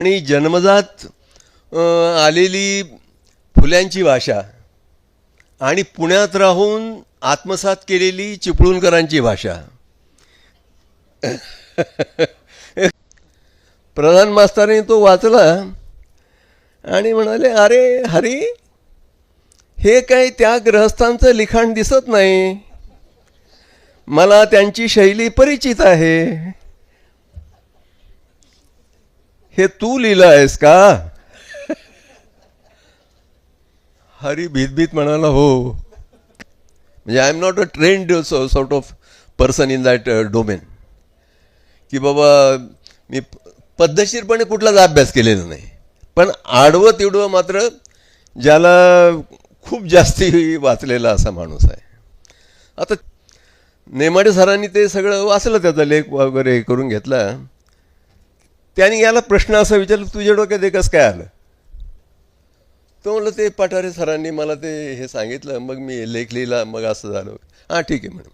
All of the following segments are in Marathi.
आणि जन्मजात आलेली फुल्यांची भाषा आणि पुण्यात राहून आत्मसात केलेली चिपळूणकरांची भाषा. प्रधान मास्तरांनी तो वाचला आणि म्हणाले, अरे हरी, हे काही त्या ग्रहस्थांचं लिखाण दिसत नाही, मला त्यांची शैली परिचित आहे, हे तू लिहिलं आहेस का? हरी भीतभीत म्हणाला, हो. म्हणजे I am not a trend sort of person in that domain, की बाबा मी पद्धतशीरपणे कुठलाच अभ्यास केलेला नाही, पण आडवं तिडवं मात्र ज्याला खूप जास्ती वाचलेला असा माणूस आहे. आता नेमाडे सरांनी ते सगळं वाचलं, त्याचा लेख वगैरे हे करून घेतला. त्यांनी याला प्रश्न असा विचारला, तुझ्या डोक्यात एकच काय आलं? तो म्हणलं, ते पठारे सरांनी मला ते हे सांगितलं, मग मी लेख लिहिला, मग असं झालं. हां ठीक आहे म्हणे,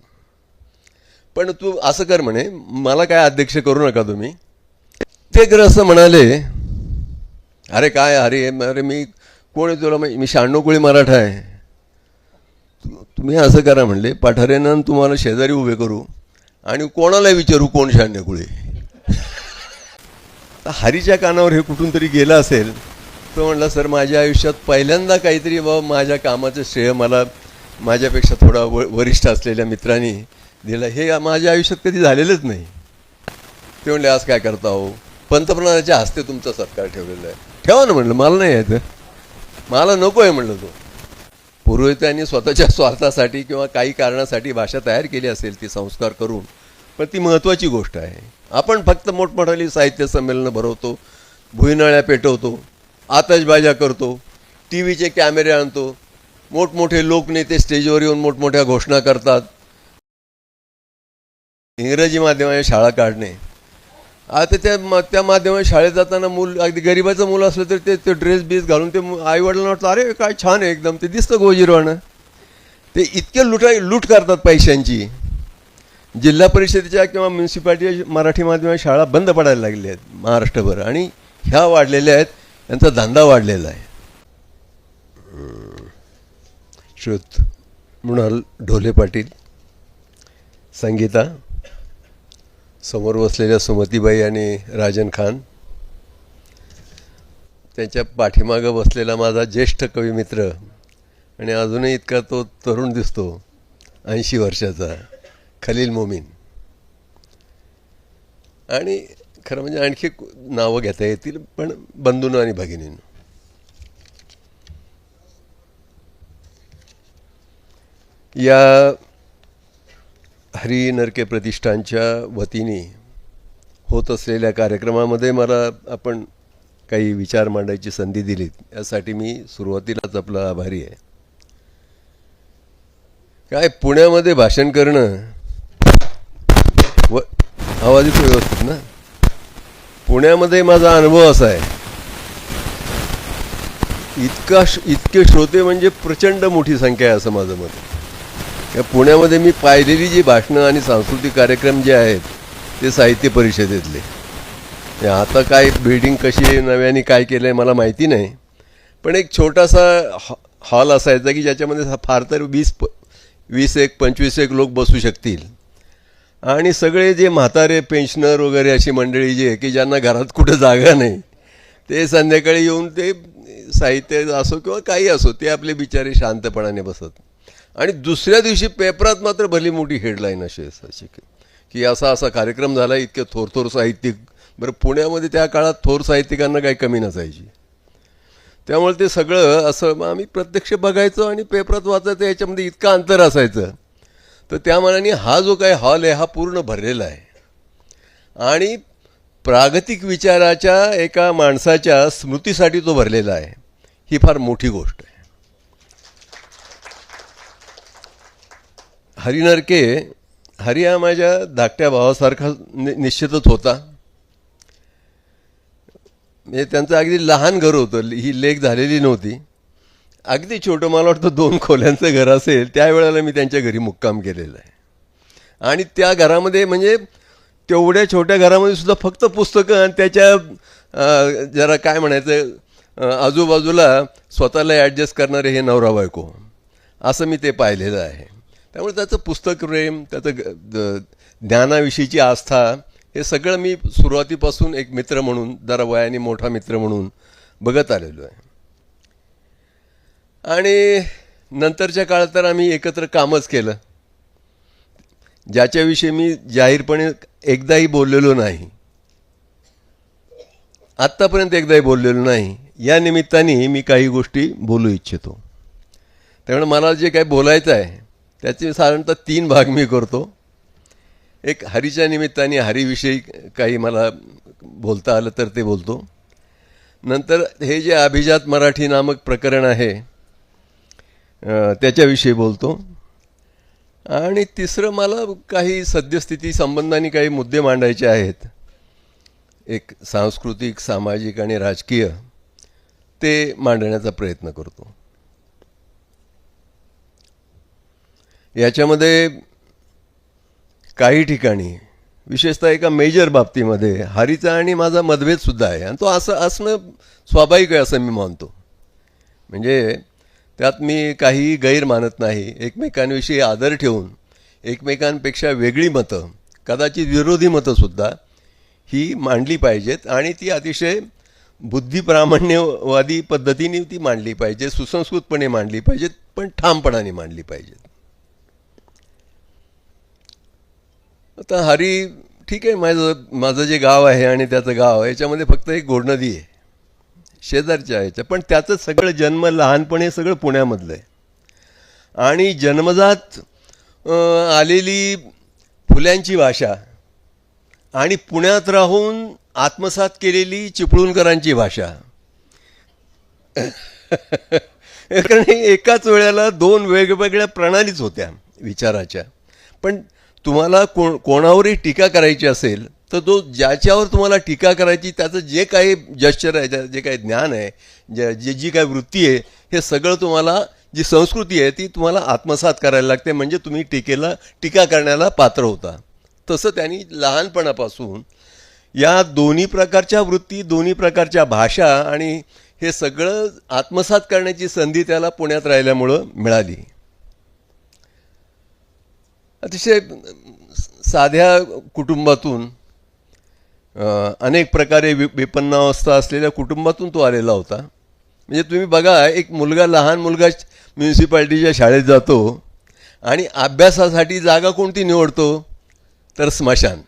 पण तू असं कर म्हणे, मला काय अध्यक्ष करू नका तुम्ही. ते ग्रस्त म्हणाले, अरे काय अरे मी कोण आहे तुला? मी 96 कुळी मराठा आहे. तुम्ही असं करा म्हणले, पठारेनं तुम्हाला शेजारी उभे करू आणि कोणाला विचारू कोण 96 कुळी. हरीच्या कानावर हे कुठून तरी गेलं असेल. तो म्हणला, सर माझ्या आयुष्यात पहिल्यांदा काहीतरी बाबा माझ्या कामाचं श्रेय मला माझ्यापेक्षा थोडा वरिष्ठ असलेल्या मित्रांनी दिलं, हे माझ्या आयुष्यात कधी झालेलंच नाही. ते म्हणले, आज काय करता हो? पंतप्रधानाच्या हस्ते तुमचा सत्कार ठेवलेला आहे. ठेवा ना म्हणलं, मला नाही यायचं, मला नको आहे म्हणलं. तो पुरोहितांनी स्वतःच्या स्वार्थासाठी किंवा काही कारणासाठी भाषा तयार केली असेल ती संस्कार करून, पण ती महत्त्वाची गोष्ट आहे. आपण फक्त मोठमोठाली साहित्य संमेलनं भरवतो, भुईनाळ्या पेटवतो, आतषबाज्या करतो, टी व्हीचे कॅमेरे आणतो, मोठमोठे लोकनेते स्टेजवर येऊन मोठमोठ्या घोषणा करतात. इंग्रजी माध्यमाच्या शाळा काढणे. आता त्या माध्यमाच्या शाळेत जाताना मूल, अगदी गरिबाचं मुलं असलं तर ते ड्रेस बीस घालून ते आईवडिलांना वाटतं, अरे काय छान आहे एकदम, ते दिसतं गोजीरवाणं. ते इतके लूट करतात पैशांची. जिल्हा परिषदेच्या किंवा म्युन्सिपाल्टीच्या मराठी माध्यमाच्या शाळा बंद पडायला लागल्या आहेत महाराष्ट्रभर, आणि ह्या वाढलेल्या आहेत, यांचा धंदा वाढलेला आहे. श्रुत मृणाल ढोले पाटील, संगीता, समोर बसलेल्या सुमतीबाई आणि राजन खान, त्यांच्या पाठीमागं बसलेला माझा ज्येष्ठ कविमित्र आणि अजूनही इतका तो तरुण दिसतो, 80 वर्षाचा, खलील मोमीन. आणि खरं म्हणजे आणखी नावं घेता येतील, पण बंधूंनो आणि भगिनींनो, या हरी नरके प्रतिष्ठानच्या वतीने होत असलेल्या कार्यक्रमामध्ये मला आपण काही विचार मांडायची संधी दिलीत, यासाठी मी सुरुवातीलाच आपला आभारी आहे. काय पुण्यामध्ये भाषण करणं, आवाज येतो व्यवस्थित ना? पुण्यामध्ये माझा अनुभव असा आहे, इतके श्रोते म्हणजे प्रचंड मोठी संख्या आहे असं माझं मत आहे. या पुण्यामध्ये मी पाहिलेली जी भाषणं आणि सांस्कृतिक कार्यक्रम जे आहेत ते साहित्य परिषदेतले. आता काय बिल्डिंग कशी नव्याने काय केलं आहे मला माहिती नाही, पण एक छोटासा हॉल असायचा की ज्याच्यामध्ये फार तर 20-25 लोक बसू शकतील, आणि सगळे जे म्हातारे पेन्शनर वगैरे अशी मंडळी जी आहे की ज्यांना घरात कुठं जागा नाही, ते संध्याकाळी येऊन ते साहित्य असो किंवा काही असो ते आपले बिचारे शांतपणाने बसत. आणि दुसऱ्या दिवशी पेपरात मात्र भली मोठी हेडलाईन अशी असायची की असा असा कार्यक्रम झाला, इतके थोर साहित्यिक. बरं, पुण्यामध्ये त्या काळात थोर साहित्यिकांना काही कमी नसायची, त्यामुळे ते सगळं असं आम्ही प्रत्यक्ष बघायचो आणि पेपरात वाचायचं, याच्यामध्ये इतकं अंतर असायचं. तर त्या मानाने हा जो काही हॉल आहे हा पूर्ण भरलेला आहे, आणि प्रागतिक विचाराच्या एका माणसाच्या स्मृतीसाठी तो भरलेला आहे. ही फार मोठी गोष्ट आहे. हरी नरके, हरी हा माझ्या धाकट्या भावासारखा निश्चितच होता. म्हणजे त्यांचं अगदी लहान घर होतं, ही लेक झालेली नव्हती, अगदी छोटं, मला वाटतं 2 खोल्यांचं घर असेल. त्यावेळेला मी त्यांच्या घरी मुक्काम केलेला आहे, आणि त्या घरामध्ये म्हणजे तेवढ्या छोट्या घरामध्ये सुद्धा फक्त पुस्तकं आणि त्याच्या जरा काय म्हणायचं आजूबाजूला स्वतःला ॲडजस्ट करणारे हे नवरा बायको, असं मी ते पाहिलेलं आहे. त्यामुळे त्याचं पुस्तक प्रेम, त्याचं ज्ञानाविषयीची आस्था, हे सगळं मी सुरुवातीपासून एक मित्र म्हणून, जरा वयाने मोठा मित्र म्हणून बघत आलेलो आहे. आणि नंतरच्या काळात तर आम्ही एकत्र कामच केलं, ज्याच्याविषयी मी जाहीरपणे एकदाही बोललेलो नाही, आत्तापर्यंत एकदाही बोललेलो नाही. या निमित्ताने मी काही गोष्टी बोलू इच्छितो. त्यामुळे मला जे काही बोलायचं आहे त्याचे साधारणतः 3 भाग मी करतो. एक हरीच्या निमित्ताने हरीविषयी काही मला बोलता आलं तर ते बोलतो. नंतर हे जे अभिजात मराठी नामक प्रकरण आहे त्याच्याविषयी बोलतो. आणि तिसरं मला काही सद्यस्थिती संबंधाने काही मुद्दे मांडायचे आहेत, एक सांस्कृतिक, सामाजिक आणि राजकीय, ते मांडण्याचा प्रयत्न करतो. याच्यामध्ये काही ठिकाणी विशेषतः एका मेजर बाबतीमध्ये हरीचा आणि माझा मतभेदसुद्धा आहे, आणि तो असणं स्वाभाविक आहे असं मी मानतो. म्हणजे त्यात मी काही गैर मानत नाही. एकमेकांविषयी आदर ठेवून एकमेकांपेक्षा वेगळी मतं, कदाचित विरोधी मतंसुद्धा ही मांडली पाहिजेत, आणि ती अतिशय बुद्धिप्रामाण्यवादी पद्धतीने ती मांडली पाहिजे, सुसंस्कृतपणे मांडली पाहिजेत, पण ठामपणाने मांडली पाहिजेत. आता हरी ठीक आहे, माझं जे गाव आहे आणि त्याचं गाव, याच्यामध्ये फक्त एक घोडनदी आहे शेजारच्या याच्या, पण त्याचं सगळं जन्म लहानपणी सगळं पुण्यामधलं आहे. आणि जन्मजात आलेली फुल्यांची भाषा आणि पुण्यात राहून आत्मसात केलेली चिपळूणकरांची भाषा कारण एकाच वेळेला 2 वेगवेगळ्या प्रणालीच होत्या विचाराच्या. पण तुम्हाला कोणावरही टीका करायची असेल तर तो ज्याच्यावर तुम्हाला टीका करायची त्याचं जे काही जस्चर आहे, जे काही ज्ञान आहे, जी काही वृत्ती आहे, हे सगळं तुम्हाला, जी संस्कृती आहे ती तुम्हाला आत्मसात करायला लागते, म्हणजे तुम्ही टीका करण्याला पात्र होता. तसं त्यांनी लहानपणापासून या दोन्ही प्रकारच्या वृत्ती, दोन्ही प्रकारच्या भाषा आणि हे सगळं आत्मसात करण्याची संधी त्याला पुण्यात राहिल्यामुळं मिळाली. अतिशय साध्या कुटुंबातून, अनेक प्रकारे विपन्नावस्था असलेल्या कुटुंबातून तो आलेला होता. म्हणजे तुम्ही बघा, एक लहान मुलगा म्युन्सिपाल्टीच्या शाळेत जातो आणि अभ्यासासाठी जागा कोणती निवडतो तर स्मशान.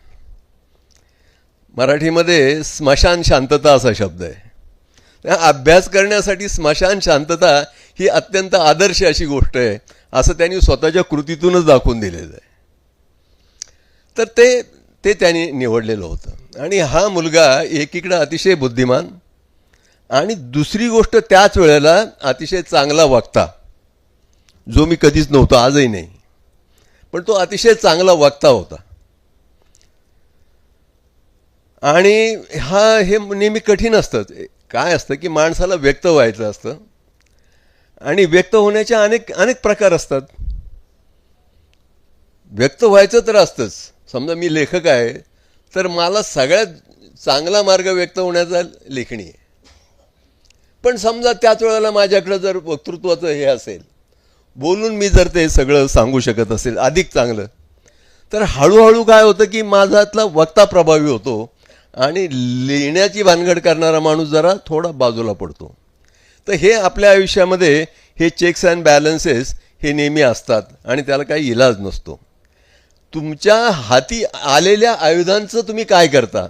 मराठीमध्ये स्मशान शांतता असा शब्द आहे. अभ्यास करण्यासाठी स्मशान शांतता ही अत्यंत आदर्श अशी गोष्ट आहे, असं त्यांनी स्वतःच्या कृतीतूनच दाखवून दिलेलं आहे. तर ते त्यांनी निवडलेलं होतं. आणि हा मुलगा एकीकडं अतिशय बुद्धिमान आणि दुसरी गोष्ट त्याच वेळेला अतिशय चांगला वक्ता, जो मी कधीच नव्हतो, आजही नाही, पण तो अतिशय चांगला वक्ता होता. आणि हे नेहमी कठीण असतं. काय असतं की माणसाला व्यक्त व्हायचं असतं आणि व्यक्त होण्याचे अनेक प्रकार असतात. व्यक्त व्हायचं तर असतंच. समजा मी लेखक आहे तर मला सगळ्यात चांगला मार्ग व्यक्त होण्याचा लेखणी आहे. पण समजा त्याच वेळेला माझ्याकडं जर वक्तृत्वाचं हे असेल, बोलून मी जर ते सगळं सांगू शकत असेल अधिक चांगलं, तर हळूहळू काय होतं की माझ्यातला वक्ता प्रभावी होतो आणि लिहिण्याची भानगड करणारा माणूस जरा थोडा बाजूला पडतो. तर हे आपल्या आयुष्यामध्ये हे चेक्स अँड बॅलन्सेस हे नेहमी असतात आणि त्याला काही इलाज नसतो. तुमच्या हाती आलेल्या आयुधांचं तुम्ही काय करता,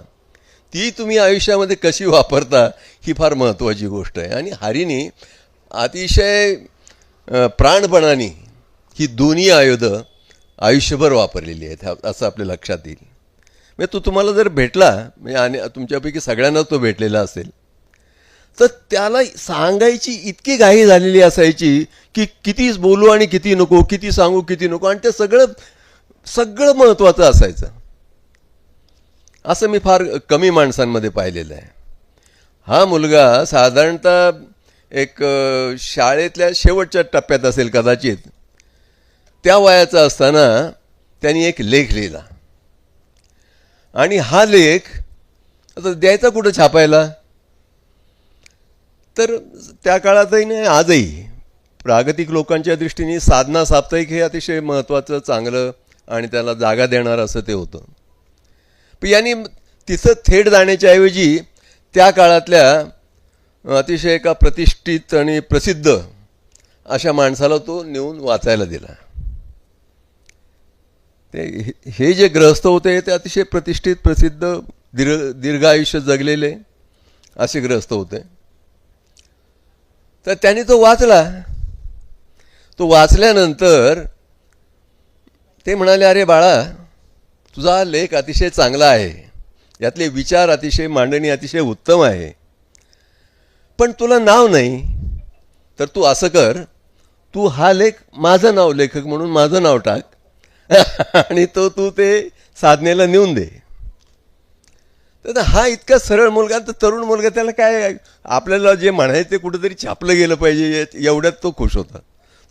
ती तुम्ही आयुष्यामध्ये कशी वापरता, ही फार महत्त्वाची गोष्ट आहे. आणि हरीने अतिशय प्राणपणाने ही दोन्ही आयुधं आयुष्यभर वापरलेली आहेत, असं आपल्या लक्षात येईल. म्हणजे तो तुम्हाला जर भेटला, म्हणजे तुमच्यापैकी सगळ्यांना तो भेटलेला असेल, तर त्याला सांगायची इतकी घाई झालेली असायची की कितीच बोलू आणि किती नको, किती सांगू किती नको, आणि ते सगळं महत्त्वाचं असायचं. असं मी फार कमी माणसांमध्ये पाहिलेलं आहे. हा मुलगा साधारणतः एक शाळेतल्या शेवटच्या टप्प्यात असेल कदाचित, त्या वयाचा असताना त्यांनी एक लेख लिहिला आणि हा लेख आता द्यायचा कुठं छापायला? तर त्या काळातही नाही आजही प्रागतिक लोकांच्या दृष्टीने साधना साप्ताहिक हे अतिशय महत्त्वाचं, चांगलं आणि त्याला जागा देणार असं ते होतं. पण यांनी तिथं थेट जाण्याच्या ऐवजी त्या काळातल्या अतिशय एका प्रतिष्ठित आणि प्रसिद्ध अशा माणसाला तो नेऊन वाचायला दिला. ते हे जे ग्रहस्थ होते ते अतिशय प्रतिष्ठित, प्रसिद्ध, दीर्घ आयुष्य जगलेले असे ग्रहस्थ होते. तर त्यांनी तो वाचला. तो वाचल्यानंतर ते म्हणाले, अरे बाळा, तुझा लेख अतिशय चांगला आहे, यातले विचार अतिशय, मांडणी अतिशय उत्तम आहे, पण तुला नाव नाही. तर तू असं कर, तू हा लेख माझं नाव, लेखक म्हणून माझं नाव टाक आणि तू ते साधनेला नेऊन दे. तर हा इतका सरळ मुलगा, तर तरुण मुलगा, त्याला काय, आपल्याला जे म्हणायचं ते कुठंतरी छापलं गेलं पाहिजे एवढ्यात तो खुश होता.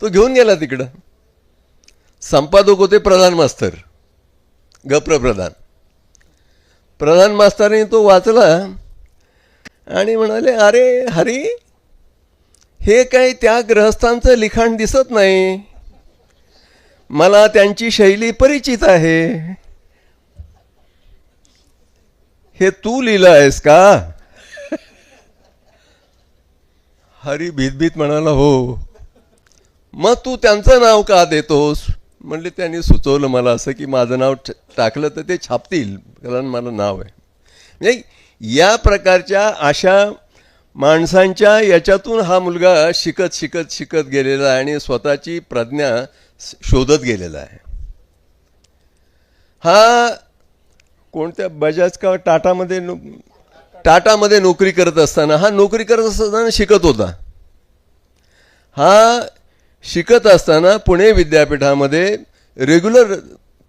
तो घेऊन गेला तिकडं. संपादक होते प्रधान मास्तर, गप्र प्रधान. प्रधान मास्तरांनी तो वाचला आणि म्हणाले, अरे हरी, हे काही त्या ग्रहस्थांचं लिखाण दिसत नाही, मला त्यांची शैली परिचित आहे. हे तू लिहिलं आहेस का? हरी भीतभीत म्हणाला, हो. मग तू त्यांचं नाव का देतोस? म्हणले, त्यांनी सुचवलं मला असं की माझं नाव टाकलं तर ते छापतील, कारण मला नाव आहे. म्हणजे या प्रकारच्या अशा माणसांच्या याच्यातून हा मुलगा शिकत शिकत शिकत गेलेला आहे आणि स्वतःची प्रज्ञा शोधत गेलेला आहे. हा कोणत्या बजाज का टाटामध्ये नोकरी करत असताना, हा नोकरी करत असताना शिकत होता. हा शिकत असताना पुणे विद्यापीठामध्ये रेग्युलर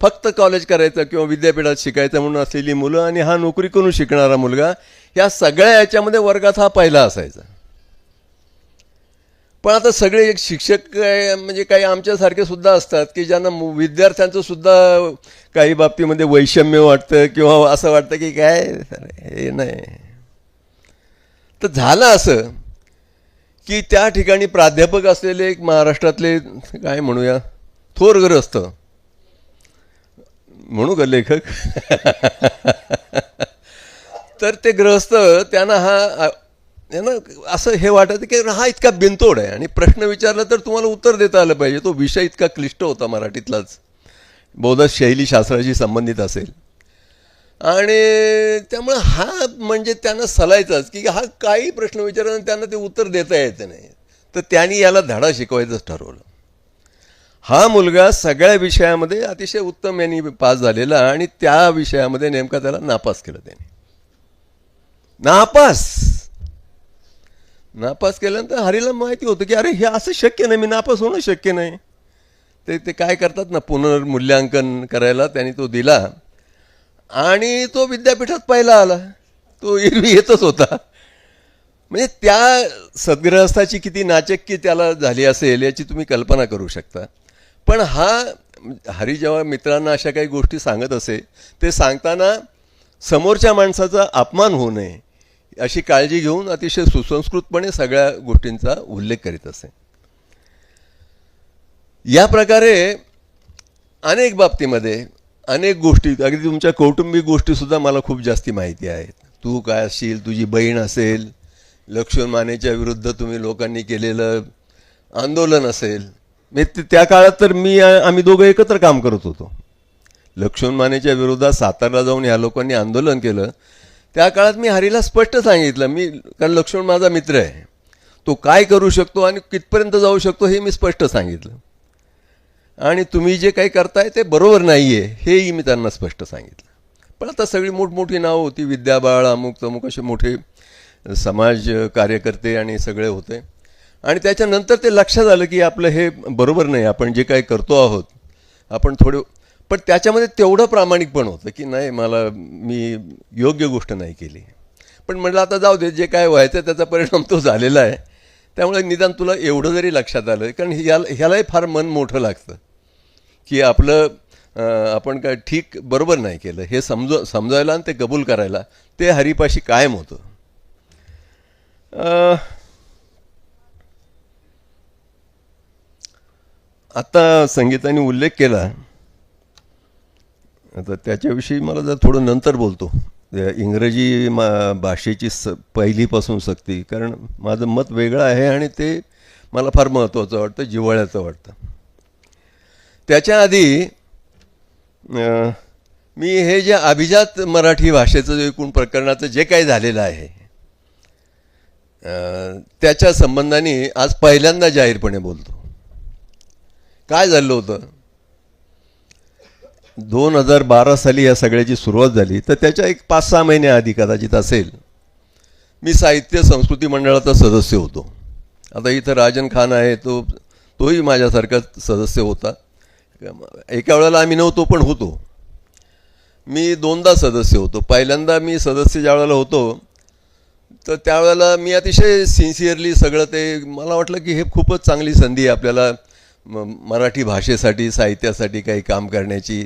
फक्त कॉलेज करायचं किंवा विद्यापीठात शिकायचं म्हणून असलेली मुलं आणि हा नोकरी करून शिकणारा मुलगा, या सगळ्या याच्यामध्ये वर्गात हा पहिला असायचा. पण आता सगळे एक शिक्षक म्हणजे काही आमच्यासारखे सुद्धा असतात की ज्यांना विद्यार्थ्यांचं सुद्धा काही बाबतीमध्ये वैषम्य वाटतं किंवा असं वाटतं की काय हे नाही. तर झालं असं की त्या ठिकाणी प्राध्यापक असलेले एक महाराष्ट्रातले काय म्हणूया थोर ग्रहस्थ म्हणू का लेखक तर ते ग्रहस्थ त्यांना असं हे वाटायचं की हा इतका बिनतोड आहे आणि प्रश्न विचारला तर तुम्हाला उत्तर देता आलं पाहिजे. तो विषय इतका क्लिष्ट होता मराठीतलाच, बहुधा शैलीशास्त्राशी संबंधित असेल आणि त्यामुळे हा म्हणजे त्यांना सलायचाच की हा काही प्रश्न विचारला आणि त्यांना ते उत्तर देता येतं नाही. तर त्यांनी याला धडा शिकवायचंच ठरवलं. हा मुलगा सगळ्या विषयामध्ये अतिशय उत्तम यांनी पास झालेला आणि त्या विषयामध्ये नेमका त्याला नापास केलं. त्याने नापास केल्यानंतर हरीला माहिती होतं की अरे हे असं शक्य नाही, मी नापास होणं शक्य नाही. ते काय करतात ना, पुनर्मूल्यांकन करायला त्यांनी तो दिला आणि तो विद्यापीठात पहिला आला. तो एरवी येतच होता. म्हणजे त्या सद्ग्रहस्थाची किती नाचक्की त्याला झाली असेल याची तुम्ही कल्पना करू शकता. पण हरी जेव्हा मित्रांना अशा काही गोष्टी सांगत असे, ते सांगताना समोरच्या माणसाचा अपमान होऊ नये अशी काळजी घेऊन अतिशय सुसंस्कृतपणे सगळ्या गोष्टींचा उल्लेख करीत असे. या प्रकारे अनेक बाबतीमध्ये अनेक गोष्टी, अगदी तुमच्या कौटुंबिक गोष्टीसुद्धा मला खूप जास्ती माहिती आहेत. तू काय असशील, तुझी बहीण असेल, लक्ष्मण मानेच्या विरुद्ध तुम्ही लोकांनी केलेलं आंदोलन असेल. त्या काळात तर आम्ही दोघं एकत्र काम करत होतो. लक्ष्मण मानेच्या विरोधात सातारला जाऊन ह्या लोकांनी आंदोलन केलं. त्या काळात मी हरीला स्पष्ट सांगितलं, कारण लक्ष्मण माझा मित्र आहे, तो काय करू शकतो आणि कितपर्यंत जाऊ शकतो हे मी स्पष्ट सांगितलं. आणि तुम्ही जे काही करताय ते बरोबर नाही आहे हेही मी त्यांना स्पष्ट सांगितलं. पण आता सगळी मोठमोठी नावं होती, विद्याबाळ, अमुक तमुक असे मोठे समाज कार्यकर्ते आणि सगळे होते. आणि त्याच्यानंतर ते लक्षात आलं की आपलं हे बरोबर नाही, आपण जे काही करतो आहोत आपण थोडं, पण त्याच्यामध्ये तेवढं प्रामाणिक पण होतं की नाही, मी योग्य गोष्ट नाही केली. पण म्हटलं आता जाऊ दे, जे काय व्हायचं त्याचा परिणाम तो झालेला आहे, त्यामुळे निदान तुला एवढं जरी लक्षात आलं, कारण ह्यालाही फार मन मोठं लागतं की आपलं आपण काय ठीक बरोबर नाही केलं हे समजायला आणि ते कबूल करायला ते हरीपाशी कायम होतं. आता संगीताने उल्लेख केला, आता त्याच्याविषयी मला जर थोडं नंतर बोलतो. इंग्रजी भाषेची पहिलीपासून सक्ती, कारण माझं मत वेगळं आहे आणि ते मला फार महत्त्वाचं वाटतं, जिव्हाळ्याचं वाटतं. त्याच्या आधी मी हे जे अभिजात मराठी भाषेचं जे एकूण प्रकरणाचं जे काही झालेलं आहे त्याच्या संबंधाने आज पहिल्यांदा जाहीरपणे बोलतो. काय झालं होतं, 2012 साली या सगळ्याची सुरुवात झाली, तर त्याच्या एक 5-6 महिने आधी कदाचित असेल, मी साहित्य संस्कृती मंडळाचा सदस्य होतो. आता इथं राजन खान आहे, तोही माझ्यासारखाच सदस्य होता. एका वेळेला आम्ही नव्हतो पण होतो. मी 2दा सदस्य होतो. पहिल्यांदा मी सदस्य ज्या वेळेला होतो तर त्यावेळेला मी अतिशय सिन्सिअरली सगळं ते, मला वाटलं की हे खूपच चांगली संधी आहे आपल्याला मराठी भाषेसाठी साहित्यासाठी काही काम करण्याची.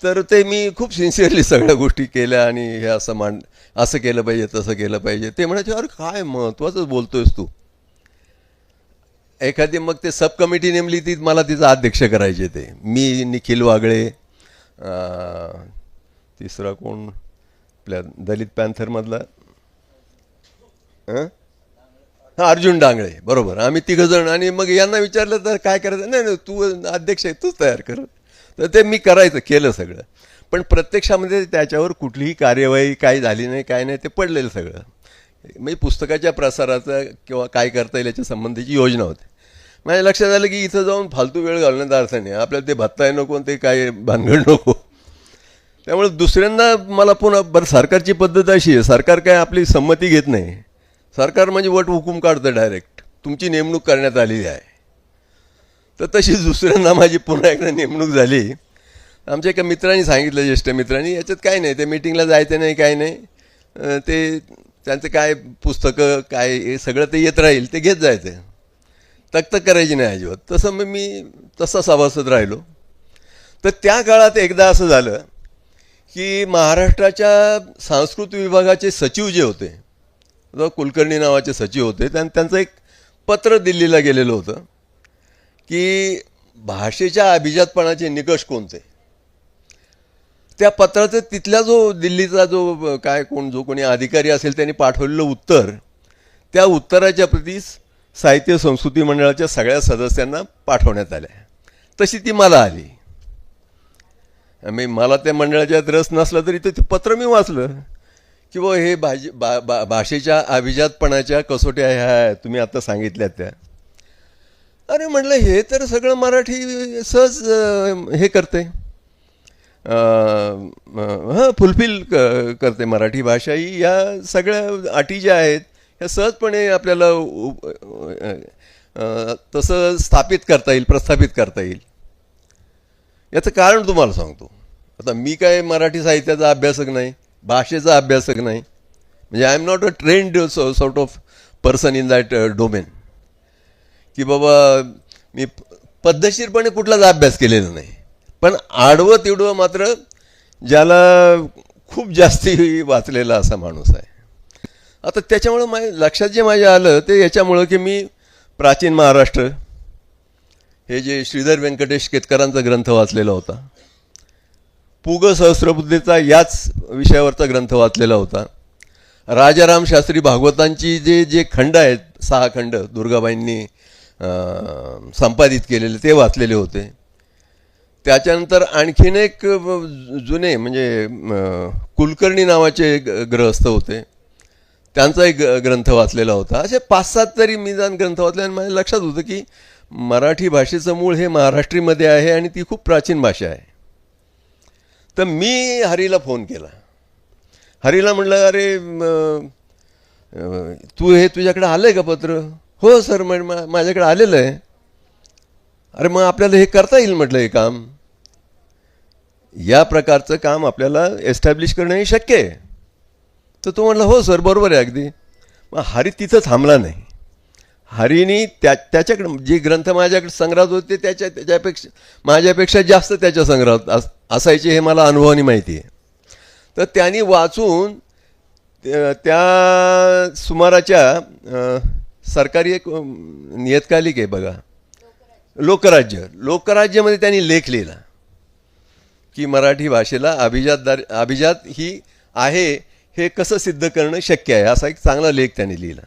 तर ते मी खूप सिन्सिअरली सगळ्या गोष्टी केल्या आणि हे असं केलं पाहिजे, तसं केलं पाहिजे. ते म्हणायचे, अरे काय महत्त्वाचं बोलतोयस तू. एखादी मग ते सब कमिटी नेमली, ती मला तिचा अध्यक्ष करायचे. ते मी, निखिल वागळे, तिसरा कोण आपल्या दलित पॅन्थरमधला अर्जुन डांगळे, बरोबर. आम्ही 3 जण. आणि मग यांना विचारलं तर काय करायचं, नाही तू अध्यक्ष आहे, तूच तयार कर. तर ते मी केलं सगळं. पण प्रत्यक्षामध्ये त्याच्यावर कुठलीही कार्यवाही काही झाली नाही, काय नाही, ते पडलेलं सगळं. म्हणजे पुस्तकाच्या प्रसाराचं किंवा काय करता येईल याच्या संबंधीची योजना होती. माझ्या लक्षात आलं की इथं जाऊन फालतू वेळ घालण्याचा अर्थ नाही, आपल्याला ते भत्ताही नको, ते काय भानगड नको. त्यामुळे दुसऱ्यांदा मला पुन्हा बरं, सरकारची पद्धत अशी आहे, सरकार काय आपली संमती घेत नाही. सरकार म्हणजे वट हुकूम काढतं डायरेक्ट, तुमची नेमणूक करण्यात आलेली आहे. तर तशी दुसऱ्यांदा माझी पुन्हा एकदा नेमणूक झाली. आमच्या एका मित्रांनी सांगितलं, ज्येष्ठ मित्रांनी, याच्यात काय नाही, ते मीटिंगला जायचं नाही, काय नाही, ते त्यांचं काय पुस्तकं काय हे सगळं ते येत राहील, ते घेत जायचं, तक करायची नाही अजिबात. तसं मग मी तसा सभासद राहिलो. तर त्या काळात एकदा असं झालं की महाराष्ट्राच्या सांस्कृतिक विभागाचे सचिव जे होते, कुलकर्णी नावाचे सचिव होते, त्यांचं एक पत्र दिल्लीला गेलेलं होतं की भाषेच्या अभिजातपणाचे निकष कोणते. त्या पत्राचं तिथला जो दिल्लीचा जो जो कोणी अधिकारी असेल त्यांनी पाठवलेलं उत्तर, त्या उत्तराच्या प्रती साहित्य संस्कृती मंडळाच्या सगळ्या सदस्यांना पाठवण्यात आल्या. तशी ती मला आली. मला त्या मंडळाच्यात रस नसला तरी ते पत्र मी वाचलं की हे भाषेच्या अभिजातपणाच्या कसोट्या ह्या तुम्ही आता सांगितल्यात त्या. अरे म्हटलं, हे तर सगळं मराठी सहज हे करते, फुलफिल करते. मराठी भाषा ही या सगळ्या अटी ज्या आहेत ह्या सहजपणे आपल्याला तसं स्थापित करता येईल, प्रस्थापित करता येईल. याचं कारण तुम्हाला सांगतो. आता मी काय मराठी साहित्याचा अभ्यासक नाही, भाषेचा अभ्यासक नाही, म्हणजे I am not a trend sort of person in that domain, की बाबा मी पद्धतशीरपणे कुठलाच अभ्यास केलेला नाही. पण आडवं तिडवं मात्र ज्याला खूप जास्ती वाचलेला असा माणूस आहे. आता त्याच्यामुळं लक्षात जे माझ्या आलं ते याच्यामुळं की मी प्राचीन महाराष्ट्र हे जे श्रीधर व्यंकटेश केतकरांचा ग्रंथ वाचलेला होता, पु ग सहस्रबुद्धेचा याच विषयावरचा ग्रंथ वाचलेला होता, राजाराम शास्त्री भागवतांची जे खंड आहेत 6 खंड दुर्गाबाईंनी संपादित केलेले ते वाचलेले होते. त्याच्यानंतर आणखीन एक जुने म्हणजे कुलकर्णी नावाचे गृहस्थ होते, त्यांचा एक ग्रंथ वाचलेला होता. असे 5-7 तरी मी ग्रंथ वाचले आणि माझ्या लक्षात होतं की मराठी भाषेचं मूळ हे महाराष्ट्रीमध्ये आहे आणि ती खूप प्राचीन भाषा आहे. तर मी हरीला फोन केला. हरीला म्हटलं, अरे हे तुझ्याकडे आलं आहे का पत्र? हो सर, माझ्याकडे आलेलं आहे. अरे मग आपल्याला हे करता येईल म्हटलं, हे काम, या प्रकारचं काम आपल्याला एस्टॅब्लिश करणं हे शक्य आहे. तर तो म्हटलं, हो सर, बरोबर आहे अगदी. मग हरी तिथं थांबला नाही. हरीनी त्याच्याकडे जे ग्रंथ माझ्याकडे संग्रहात होते त्याच्यापेक्षा माझ्यापेक्षा जास्त त्याच्या संग्रहात असायचे हे मला अनुभवाने माहिती आहे. तर त्यांनी वाचून त्या सुमाराच्या सरकारी एक नियतकालिक आहे बघा, लोकराज्यामध्ये त्यांनी लेख लिहिला की मराठी भाषेला अभिजात ही आहे हे कसं सिद्ध करणं शक्य आहे, असा एक चांगला लेख त्यांनी लिहिला.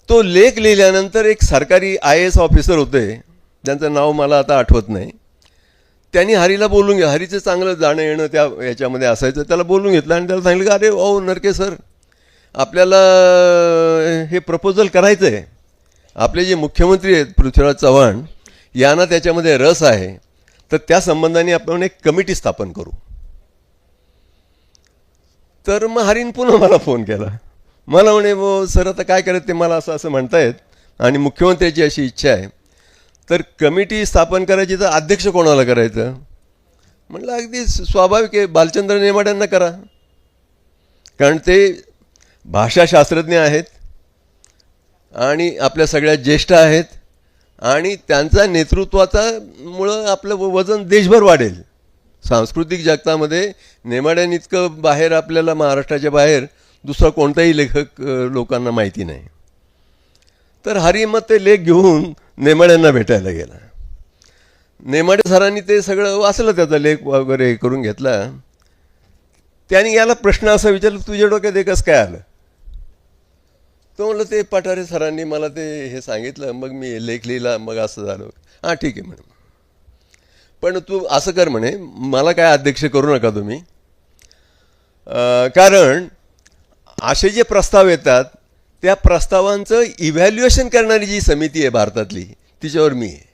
तो लेख लिहिल्यानंतर एक सरकारी IAS ऑफिसर होते, त्यांचं नाव मला आता आठवत नाही, त्यांनी हरीला बोलून घ्या, हरीचं चांगलं जाणं येणं त्या याच्यामध्ये असायचं, त्याला बोलून घेतलं आणि त्याला सांगितलं की अरे ओ नरके सर, आपल्याला हे प्रपोजल करायचं आहे, आपले जे मुख्यमंत्री आहेत पृथ्वीराज चव्हाण यांना त्याच्यामध्ये रस आहे, तर त्या संबंधाने आपण एक कमिटी स्थापन करू. तर मग हरीन पुन्हा मला फोन केला, मला म्हणे सर आता काय करायचं ते मला असं म्हणतायत आणि मुख्यमंत्र्याची अशी इच्छा आहे, तर कमिटी स्थापन करायची तर अध्यक्ष कोणाला करायचं. म्हटलं अगदी स्वाभाविक आहे, बालचंद्र नेमाड्यांना करा, कारण ते भाषाशास्त्रज्ञ आहेत आणि आपल्या सगळ्यात ज्येष्ठ आहेत आणि त्यांचा नेतृत्वामुळं आपलं वजन देशभर वाढेल. सांस्कृतिक जगतामध्ये नेमाड्यांइतकं बाहेर आपल्याला महाराष्ट्राच्या बाहेर दुसरा कोणताही लेखक लोकांना माहिती नाही. तर हरी मग ते लेख घेऊन नेमाड्यांना भेटायला गेला. नेमाडे सरांनी ते सगळं वाचलं, त्याचा लेख वगैरे करून घेतला. त्यांनी याला प्रश्न असा विचारला, तुझ्या डोक्यात एकच काय आलं. तो म्हणलं ते पठारे सरांनी मला ते हे सांगितलं, मग मी लेख लिहिला, मग असं झालं. हां ठीक आहे म्हणे, पण तू असं कर म्हणे, मला काय अध्यक्ष करू नका तुम्ही, कारण असे जे प्रस्ताव येतात त्या प्रस्तावांचं इव्हॅल्युएशन करणारी जी समिती आहे भारतातली तिच्यावर मी आहे.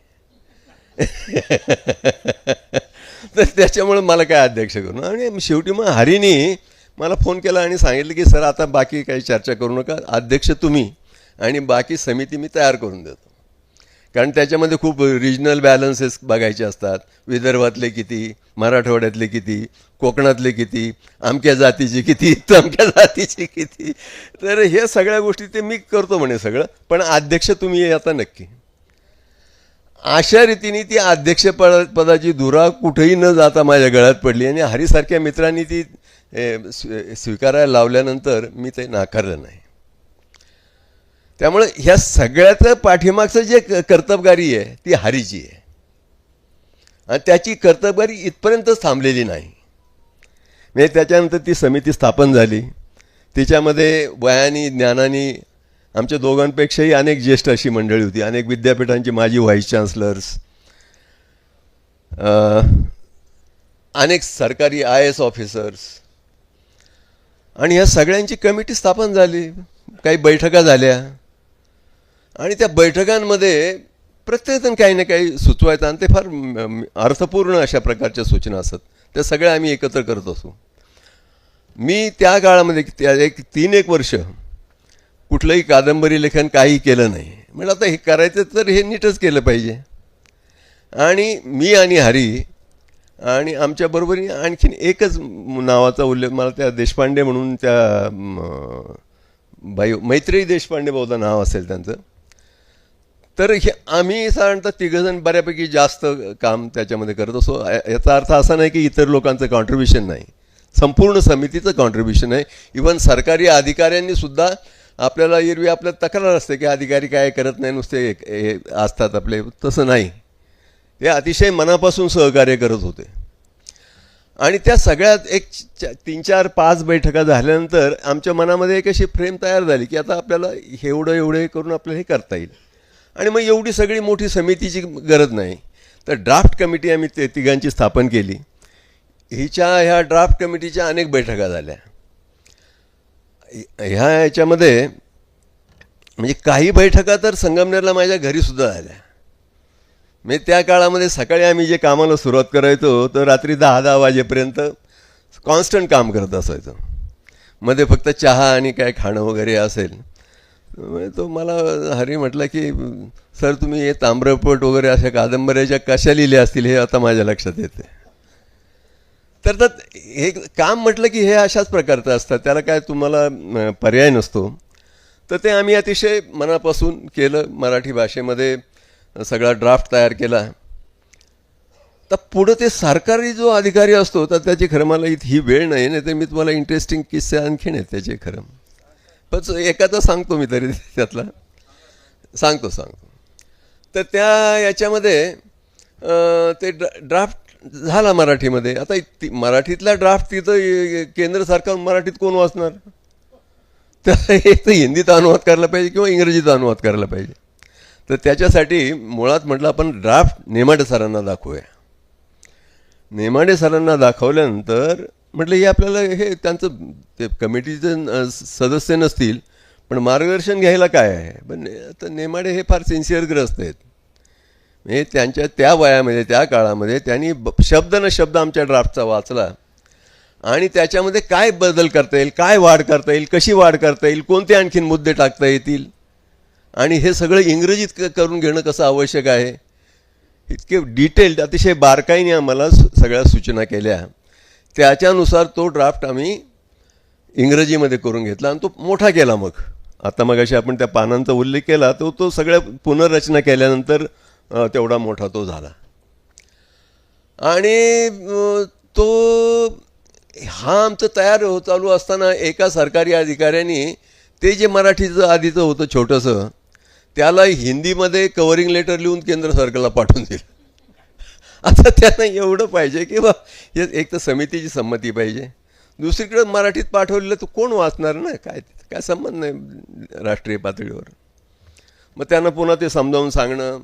तर त्याच्यामुळे मला काय अध्यक्ष करू. आणि शेवटी मग हरीनी मला फोन केला आणि सांगितलं की सर आता बाकी काही चर्चा करू नका, अध्यक्ष तुम्ही आणि बाकी समिती मी तयार करून देतो. कारण त्याच्यामध्ये खूप रिजनल बॅलन्सेस बघायचे असतात, विदर्भातले किती, मराठवाड्यातले किती, कोकणातले किती, अमक्या जातीचे किती, तमक्या जातीचे किती. तर हे सगळ्या गोष्टी ते मी करतो म्हणे सगळं, पण अध्यक्ष तुम्ही आता नक्की. अशा रीतीने ती अध्यक्षपदाची धुरा कुठेही न जाता माझ्या गळ्यात पडली आणि हरीसारख्या मित्रांनी ती स्वीकारायला लावल्यानंतर मी ते नाकारलं नाही. त्यामुळे ह्या सगळ्याचं पाठीमागचं जे कर्तबगारी आहे ती हरीची आहे आणि त्याची कर्तबगारी इथपर्यंतच थांबलेली नाही. म्हणजे त्याच्यानंतर ती समिती स्थापन झाली, तिच्यामध्ये वयानी ज्ञानानी आमच्या दोघांपेक्षाही अनेक ज्येष्ठ अशी मंडळी होती, अनेक विद्यापीठांची माजी व्हाईस चान्सलर्स, अनेक सरकारी IAS ऑफिसर्स, आणि ह्या सगळ्यांची कमिटी स्थापन झाली, काही बैठका झाल्या आणि त्या बैठकांमध्ये प्रत्येकजण काही ना काही सुचवायचं आणि ते फार अर्थपूर्ण अशा प्रकारच्या सूचना असतात, त्या सगळ्या आम्ही एकत्र करत असू. मी त्या काळामध्ये एक 3-1 वर्ष कुठलंही कादंबरी लेखन काही केलं नाही. म्हणजे आता हे करायचं तर हे नीटच केलं पाहिजे. आणि मी आणि हरी आणि आमच्याबरोबरीने आणखीन एकच नावाचा उल्लेख, मला त्या देशपांडे म्हणून त्या मैत्रेयी देशपांडे बहुधा नाव असेल त्यांचं. तर हे आम्ही साधारणतः 3 जण बऱ्यापैकी जास्त काम त्याच्यामध्ये करत असो. याचा अर्थ असा नाही की इतर लोकांचं कॉन्ट्रीब्युशन नाही, संपूर्ण समितीचं कॉन्ट्रीब्युशन आहे. इव्हन सरकारी अधिकाऱ्यांनी सुद्धा आपल्याला एरवी आपल्या तक्रार असते की अधिकारी काय करत नाही, नुसते हे असतात आपले, तसं नाही. ते अतिशय मनापासून सहकार्य करत होते. आणि त्या सगळ्यात एक 3-4-5 बैठका झाल्यानंतर आमच्या मनामध्ये एक अशी फ्रेम तयार झाली की आता आपल्याला एवढं करून आपल्याला हे करता येईल. आणि मग एवढी सगळी मोठी समितीची गरज नाही. तर ड्राफ्ट कमिटी आम्ही ते तिघांची स्थापन केली. ह्या ड्राफ्ट कमिटीच्या अनेक बैठका झाल्या. ह्याच्यामध्ये म्हणजे काही बैठका तर संगमनेरला माझ्या घरीसुद्धा झाल्या. म्हणजे त्या काळामध्ये सकाळी आम्ही जे कामाला सुरुवात करायचो तर रात्री 10-10 वाजेपर्यंत कॉन्स्टंट काम करत असायचं. मध्ये फक्त चहा आणि काय खाणं वगैरे असेल. तो मला हरी म्हटलं की सर तुम्ही हे ताम्रपट वगैरे अशा कादंबऱ्याच्या कशा लिहिल्या असतील हे आता माझ्या लक्षात येते. तर हे काम म्हटलं की हे अशाच प्रकारचं असतं, त्याला काय तुम्हाला पर्याय नसतो. तर ते आम्ही अतिशय मनापासून केलं. मराठी भाषेमध्ये सगळा ड्राफ्ट तयार केला. तर पुढं ते सरकारी जो अधिकारी असतो तर त्याची खरं मला ही वेळ नाही, नाही तर मी तुम्हाला इंटरेस्टिंग किस्से आणखीन आहेत त्याचे खरं. पण एखादा सांगतो मी तरी त्यातला सांगतो. तर त्या याच्यामध्ये ते ड्राफ्ट झाला मराठीमध्ये. आता मराठीतला ड्राफ्ट तिथं केंद्र सरकार मराठीत कोण वाचणार? तर एक तर हिंदीत अनुवाद करायला पाहिजे किंवा इंग्रजीत अनुवाद करायला पाहिजे. तर त्याच्यासाठी मुळात म्हटलं आपण ड्राफ्ट नेमाडे सरांना दाखवूया. नेमाडे सरांना दाखवल्यानंतर म्हटलं हे आपल्याला हे त्यांचं ते कमिटीचे सदस्य नसतील पण मार्गदर्शन घ्यायला काय आहे. पण आता नेमाडे हे फार सिन्सिअरग्रस्त आहेत. म्हणजे त्यांच्या त्या वयामध्ये त्या काळामध्ये त्यांनी शब्द न शब्द आमच्या ड्राफ्टचा वाचला आणि त्याच्यामध्ये काय बदल करता येईल, काय वाढ करता येईल, कशी वाढ करता येईल, कोणते आणखीन मुद्दे टाकता येतील आणि हे सगळं इंग्रजीत करून घेणं कसं आवश्यक आहे, इतके डिटेल्ड अतिशय बारकाईने आम्हाला सगळ्या सूचना केल्या. त्याच्यानुसार तो ड्राफ्ट आम्ही इंग्रजीमध्ये करून घेतला आणि तो मोठा केला. मग आता मग अशी आपण त्या पानांचा उल्लेख केला तो सगळ्या पुनर्रचना केल्यानंतर तेवढा मोठा तो झाला. आणि तो हा आमचं तयार चालू असताना एका सरकारी अधिकाऱ्यांनी ते जे मराठीचं आधीचं होतं छोटंसं त्याला हिंदीमध्ये कव्हरिंग लेटर लिहून केंद्र सरकारला पाठवून दिलं. आता त्यांना एवढं पाहिजे की बा एक तर समितीची संमती पाहिजे, दुसरीकडे मराठीत पाठवलेलं तर कोण वाचणार ना, काय संबंध नाही राष्ट्रीय पातळीवर. मग त्यांना पुन्हा ते समजावून सांगणं,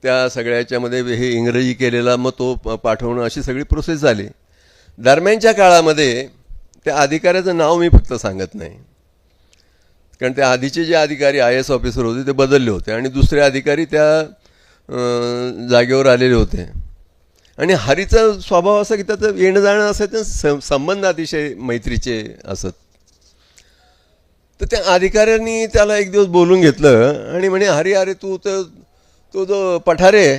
त्या सगळ्याच्यामध्ये हे इंग्रजी केलेला मग तो पाठवणं, अशी सगळी प्रोसेस झाली. दरम्यानच्या काळामध्ये त्या अधिकाऱ्याचं नाव मी फक्त सांगत नाही कारण त्या आधीचे जे अधिकारी IAS ऑफिसर होते ते बदलले होते आणि दुसरे अधिकारी त्या जागेवर आलेले होते. आणि हरीचा स्वभाव असा की त्याचं येणं जाणं असायचं, संबंध अतिशय मैत्रीचे असत. तर त्या अधिकाऱ्यांनी त्याला एक दिवस बोलून घेतलं आणि म्हणे हरी अरे तो जो पठारे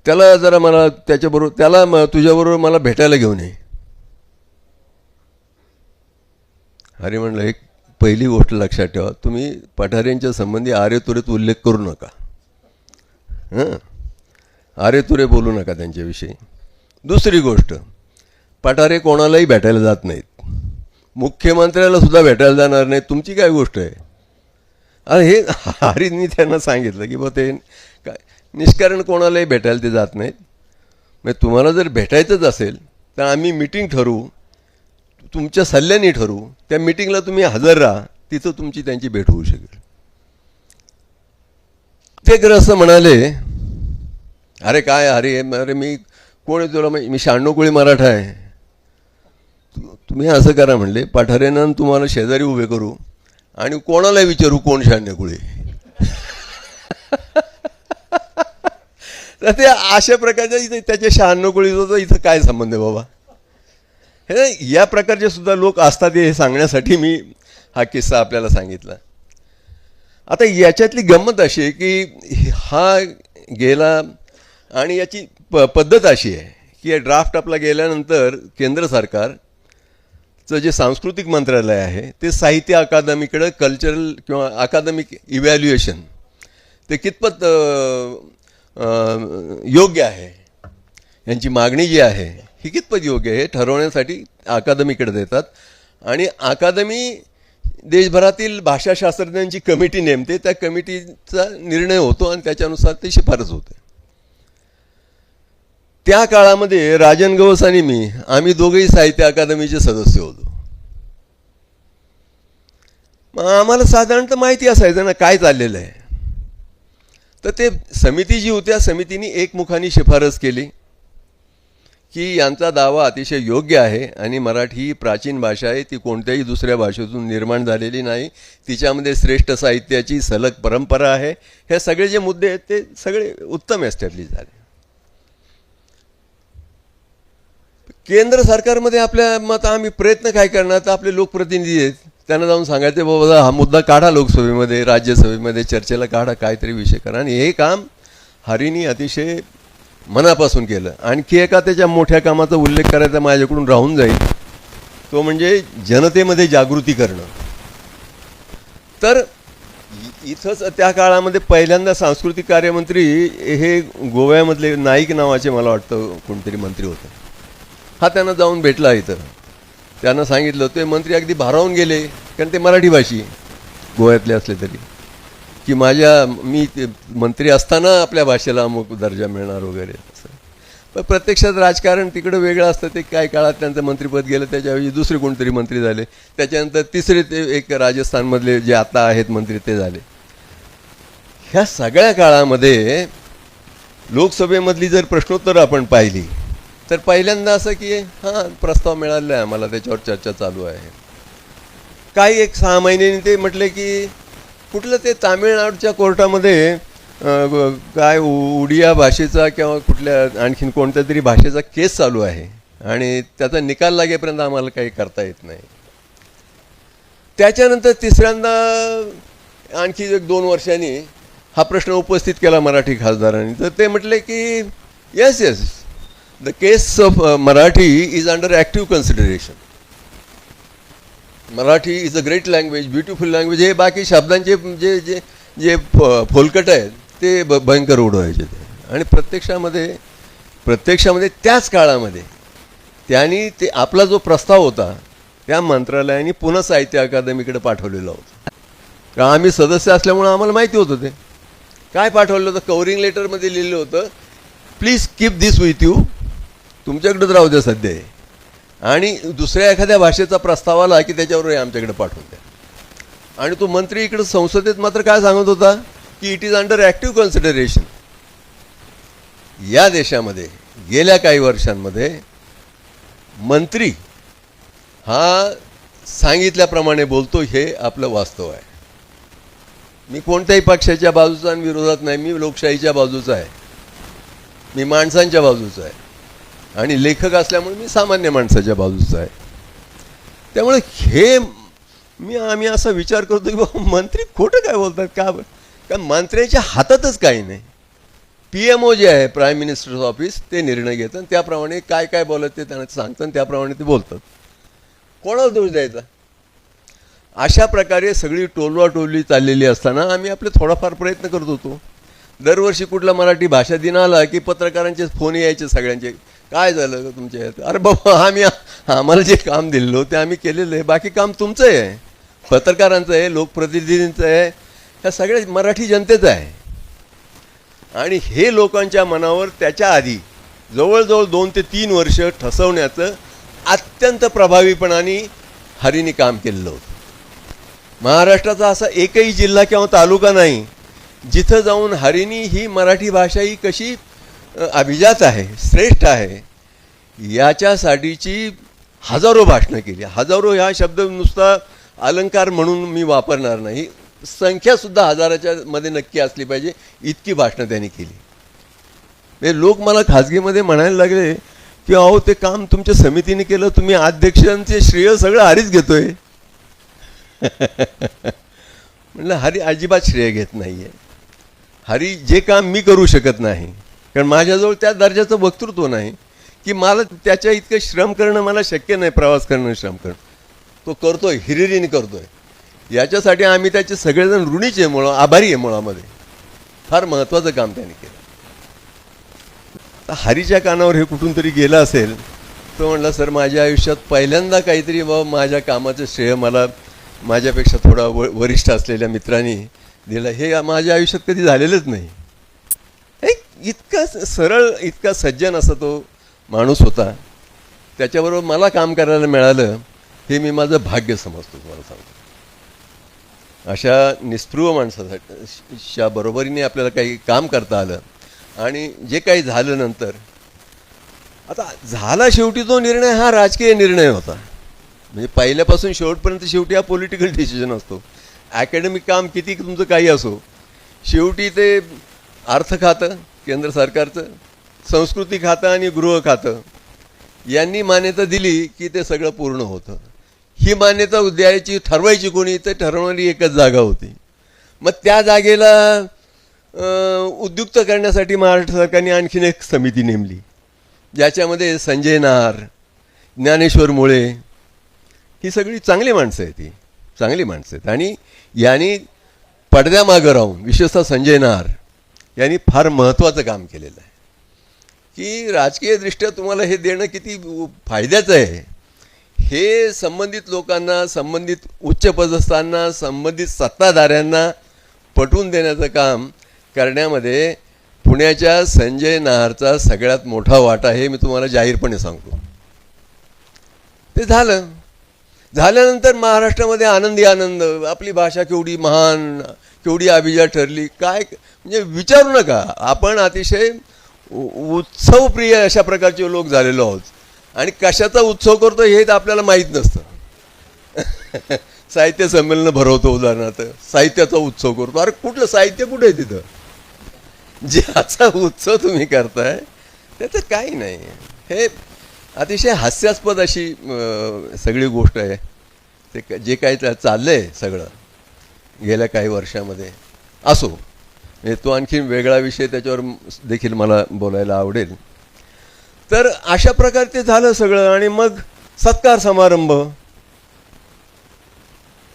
त्याला जरा मला त्याच्याबरोबर त्याला तुझ्याबरोबर मला भेटायला घेऊन ये. हरी म्हणलं एक पहिली गोष्ट लक्षात ठेवा, तुम्ही पठारेंच्या संबंधी आरे तुरेत उल्लेख करू नका. आरे तुरे बोलू नका त्यांच्याविषयी. दुसरी गोष्ट, पठारे कोणालाही भेटायला जात नाहीत, मुख्यमंत्र्याला सुद्धा भेटायला जाणार नाहीत, तुमची काय गोष्ट आहे. अरे हे हरींनी त्यांना सांगितलं की बा ते काय निष्कारण कोणालाही भेटायला ते जात नाहीत. मग तुम्हाला जर भेटायचंच असेल तर आम्ही मीटिंग ठरवू, तुमच्या सल्ल्याने ठरवू, त्या मीटिंगला तुम्ही हजर राहा, तिथं तुमची त्यांची भेट होऊ शकेल. ते ग्रस्त म्हणाले अरे काय अरे मी कोण आहे तुला, मी 96 कोळी मराठा आहे. तुम्ही असं करा म्हणले, पठारेंना तुम्हाला शेजारी उभे करू आणि कोणाला विचारू कोण 96 कोळी. तर ते अशा प्रकारच्या इथे त्याच्या 96 कोळीचा इथं काय संबंध आहे बाबा. हे या प्रकारचे सुद्धा लोक असतात हे सांगण्यासाठी मी हा किस्सा आपल्याला सांगितला. आता याच्यातली गंमत अशी आहे की हा गेला आणि याची पद्धत अशी आहे की ड्राफ्ट आपला गेल्यानंतर केंद्र सरकारचं जे सांस्कृतिक मंत्रालय आहे ते साहित्य अकादमीकडे कल्चरल किंवा अकादमिक इव्हॅल्युएशन ते कितपत योग्य आहे, यांची मागणी जी आहे ही कितपत योग्य आहे हे ठरवण्यासाठी अकादमीकडे देतात. आणि अकादमी देशभरातील भाषाशास्त्रज्ञांची कमिटी नेमते, त्या कमिटीचा निर्णय होतो आणि त्याच्यानुसार ती शिफारस होते. त्या काळामध्ये राजन गवस आणि मी आम्ही दोघेही साहित्य अकादमीचे सदस्य होतो. मग आम्हाला साधारणतः माहिती असायचं ना काय चाललेलं आहे. तर ते समिती जी होती त्या समितीने एकमुखाने शिफारस केली की यांचा दावा अतिशय योग्य आहे आणि मराठी ही प्राचीन भाषा आहे, ती कोणत्याही दुसऱ्या भाषेतून निर्माण झालेली नाही, तिच्यामध्ये श्रेष्ठ साहित्याची सलग परंपरा आहे. हे सगळे जे मुद्दे आहेत ते सगळे उत्तम एस्टॅब्लिश झाले. केंद्र सरकारमध्ये आपल्या मत आम्ही प्रयत्न काय करणार, तर आपले लोकप्रतिनिधी आहेत त्यांना जाऊन सांगायचे बाबा हा मुद्दा काढा लोकसभेमध्ये, राज्यसभेमध्ये चर्चेला काढा, काहीतरी विषय करा. आणि हे काम हरींनी अतिशय मनापासून केलं. आणखी एका त्याच्या मोठ्या कामाचा उल्लेख करायचा माझ्याकडून राहून जाईल, तो म्हणजे जनतेमध्ये जागृती करणं. तर इथंच त्या काळामध्ये पहिल्यांदा सांस्कृतिक कार्यमंत्री हे गोव्यामधले नाईक नावाचे मला वाटतं कोणतरी मंत्री होते. हा त्यांना जाऊन भेटला इथं. त्यांना सांगितलं ते मंत्री अगदी भारावून गेले, कारण ते मराठी भाषी गोव्यातले असले तरी, की मी मंत्री असताना आपल्या भाषेला अमुक दर्जा मिळणार वगैरे असं. पण प्रत्यक्षात राजकारण तिकडं वेगळं असतं. ते काही काळात त्यांचं मंत्रिपद गेलं, त्याच्याऐवजी दुसरे कोणतरी मंत्री झाले, त्याच्यानंतर तिसरे ते एक राजस्थानमधले जे आता आहेत मंत्री ते झाले. ह्या सगळ्या काळामध्ये लोकसभेमधली जर प्रश्नोत्तरं आपण पाहिली तर पहिल्यांदा असं की हां प्रस्ताव मिळाला आहे आम्हाला, त्याच्यावर चर्चा चालू आहे. काही एक 6 महिन्यांनी ते म्हटले की कुठलं ते तामिळनाडूच्या कोर्टामध्ये काय उडिया भाषेचा किंवा कुठल्या आणखीन कोणत्या तरी भाषेचा केस चालू आहे आणि त्याचा निकाल लागेपर्यंत आम्हाला काही करता येत नाही. त्याच्यानंतर तिसऱ्यांदा आणखी 1-2 वर्षांनी हा प्रश्न उपस्थित केला मराठी खासदारांनी. तर ते म्हटले की yes the case of Marathi is under active consideration. Marathi is a great language, beautiful language. हे बाकी शब्दांचे जे जे जे फोलकट आहेत ते भयंकर उडवायचे ते. आणि प्रत्यक्षामध्ये त्याच काळामध्ये त्यांनी ते आपला जो प्रस्ताव होता त्या मंत्रालयाने पुन्हा साहित्य अकादमीकडे पाठवलेला होता. कारण आम्ही सदस्य असल्यामुळं आम्हाला माहिती होतं. ते काय पाठवलं होतं, कव्हरिंग लेटरमध्ये लिहिलं होतं, please keep this with you, तुमच्याकडेच राहू द्या सध्या. आणि दुसऱ्या एखाद्या भाषेचा प्रस्ताव आला की त्याच्यावर आमच्याकडे पाठवून द्या. आणि तो मंत्री इकडे संसदेत मात्र काय सांगत होता की it is under active consideration. या देशामध्ये गेल्या काही वर्षांमध्ये मंत्री हा सांगितल्याप्रमाणे बोलतो, हे आपलं वास्तव आहे. मी कोणत्याही पक्षाच्या बाजूचा आणि विरोधात नाही, मी लोकशाहीच्या बाजूचा आहे, मी माणसांच्या बाजूचा आहे आणि लेखक असल्यामुळे मी सामान्य माणसाच्या बाजूचा आहे. त्यामुळे हे आम्ही असा विचार करतो की बाबा मंत्री खोटं काय बोलतात का? कारण मंत्र्याच्या हातातच काही नाही. PMO जे आहे प्राईम मिनिस्टर्स ऑफिस ते निर्णय घेतात, त्याप्रमाणे काय काय बोलत ते त्यांना सांगतात, त्याप्रमाणे ते बोलतात. कोणाला दोष द्यायचा? अशा प्रकारे सगळी टोलवाटोलवी चाललेली असताना आम्ही आपले थोडाफार प्रयत्न करत होतो. दरवर्षी कुठला मराठी भाषा दिन आला की पत्रकारांचे फोन यायचे सगळ्यांचे, काय झालं तुमच्या यात? अरे बाबा आम्हाला जे काम दिलेलं ते आम्ही केलेलं आहे, बाकी काम तुमचं आहे, पत्रकारांचं आहे, लोकप्रतिनिधींचं आहे, ह्या सगळ्या मराठी जनतेचं आहे. आणि हे लोकांच्या मनावर त्याच्या आधी जवळजवळ 2 ते 3 वर्ष ठसवण्याचं अत्यंत प्रभावीपणाने हरीने काम केलेलं होतं. महाराष्ट्राचा असा एकही जिल्हा किंवा तालुका नाही जिथं जाऊन हरीनी ही मराठी भाषा ही कशी अभिजात आहे, श्रेष्ठ आहे, याच्यासाठीची हजारो भाषणं केली. हजारो हा शब्द नुसता अलंकार म्हणून मी वापरणार नाही, संख्यासुद्धा हजाराच्या मध्ये नक्की असली पाहिजे, इतकी भाषणं त्यांनी केली. हे लोक मला खाजगीमध्ये म्हणायला लागले की अहो ते काम तुमच्या समितीने केलं, तुम्ही अध्यक्षांचे श्रेय सगळं हरीच घेतोय. म्हटलं हरी अजिबात श्रेय घेत नाही आहे. हरी जे काम मी करू शकत नाही, कारण माझ्याजवळ त्या दर्जाचं वक्तृत्व नाही की मला त्याच्या इतकं श्रम करणं मला शक्य नाही, प्रवास करणं, श्रम करणं. तो करतोय, हिरिरीने करतोय. याच्यासाठी आम्ही त्याचे सगळेजण ऋणीच आहे, आभारी आहे. मुळामध्ये फार महत्त्वाचं काम त्याने केलं. तर हरीच्या कानावर हे कुठून तरी गेलं असेल. तो म्हणला सर माझ्या आयुष्यात पहिल्यांदा काहीतरी बाबा माझ्या कामाचं श्रेय मला माझ्यापेक्षा थोडा वरिष्ठ असलेल्या मित्रांनी दिलं. हे माझ्या आयुष्यात कधी झालेलंच नाही. इतका सरळ, इतका सज्जन असा तो माणूस होता. त्याच्याबरोबर मला काम करायला मिळालं हे मी माझं भाग्य समजतो. तुम्हाला सांगतो, अशा निस्पृह माणसाच्या बरोबरीने आपल्याला काही काम करता आलं. आणि जे काही झालं नंतर, आता झाला शेवटी तो निर्णय हा राजकीय निर्णय होता. म्हणजे पहिल्यापासून शेवटपर्यंत शेवटी हा पॉलिटिकल डिसिजन असतो. ॲकॅडमिक काम किती तुमचं काही असो, शेवटी ते अर्थ खातं केंद्र सरकारचं, संस्कृती खातं आणि गृह खातं यांनी मान्यता दिली की ते सगळं पूर्ण होतं. ही मान्यता द्यायची, ठरवायची कोणी, तर ठरवणारी एकच जागा होती. मग त्या जागेला उद्युक्त करण्यासाठी महाराष्ट्र सरकारने आणखीन एक समिती नेमली, ज्याच्यामध्ये संजय नार, ज्ञानेश्वर मुळे, ही सगळी चांगली माणसं आहेत. ही चांगली माणसं आहेत. आणि यांनी पडद्यामागं राहून विशेषतः संजय नार यांनी फार महत्त्वाचं काम केलेलं आहे की राजकीयदृष्ट्या तुम्हाला हे देणं किती फायद्याचं आहे हे संबंधित लोकांना, संबंधित उच्चपदस्थांना, संबंधित सत्ताधाऱ्यांना पटवून देण्याचं काम करण्यामध्ये पुण्याच्या संजय नाहरचा सगळ्यात मोठा वाटा हे मी तुम्हाला जाहीरपणे सांगतो. ते झाल्यानंतर महाराष्ट्रामध्ये आनंदी आनंद, आपली भाषा केवढी महान, केवढी अभिजात ठरली, काय म्हणजे विचारू नका. आपण अतिशय उत्सवप्रिय अशा प्रकारचे लोक झालेलो आहोत आणि कशाचा उत्सव करतो हे तर आपल्याला माहीत नसतं. साहित्य संमेलनं भरवतो, उदाहरणार्थ साहित्याचा उत्सव करतो. अरे कुठलं साहित्य कुठे आहे तिथं? ज्याचा उत्सव तुम्ही करताय त्याचं काही नाही. हे अतिशय हास्यास्पद अशी सगळी गोष्ट आहे. ते जे काही चाललं आहे सगळं गेल्या काही वर्षामध्ये असो, म्हणजे तो आणखीन वेगळा विषय, त्याच्यावर देखील मला बोलायला आवडेल. तर अशा प्रकारे ते झालं सगळं आणि मग सत्कार समारंभ.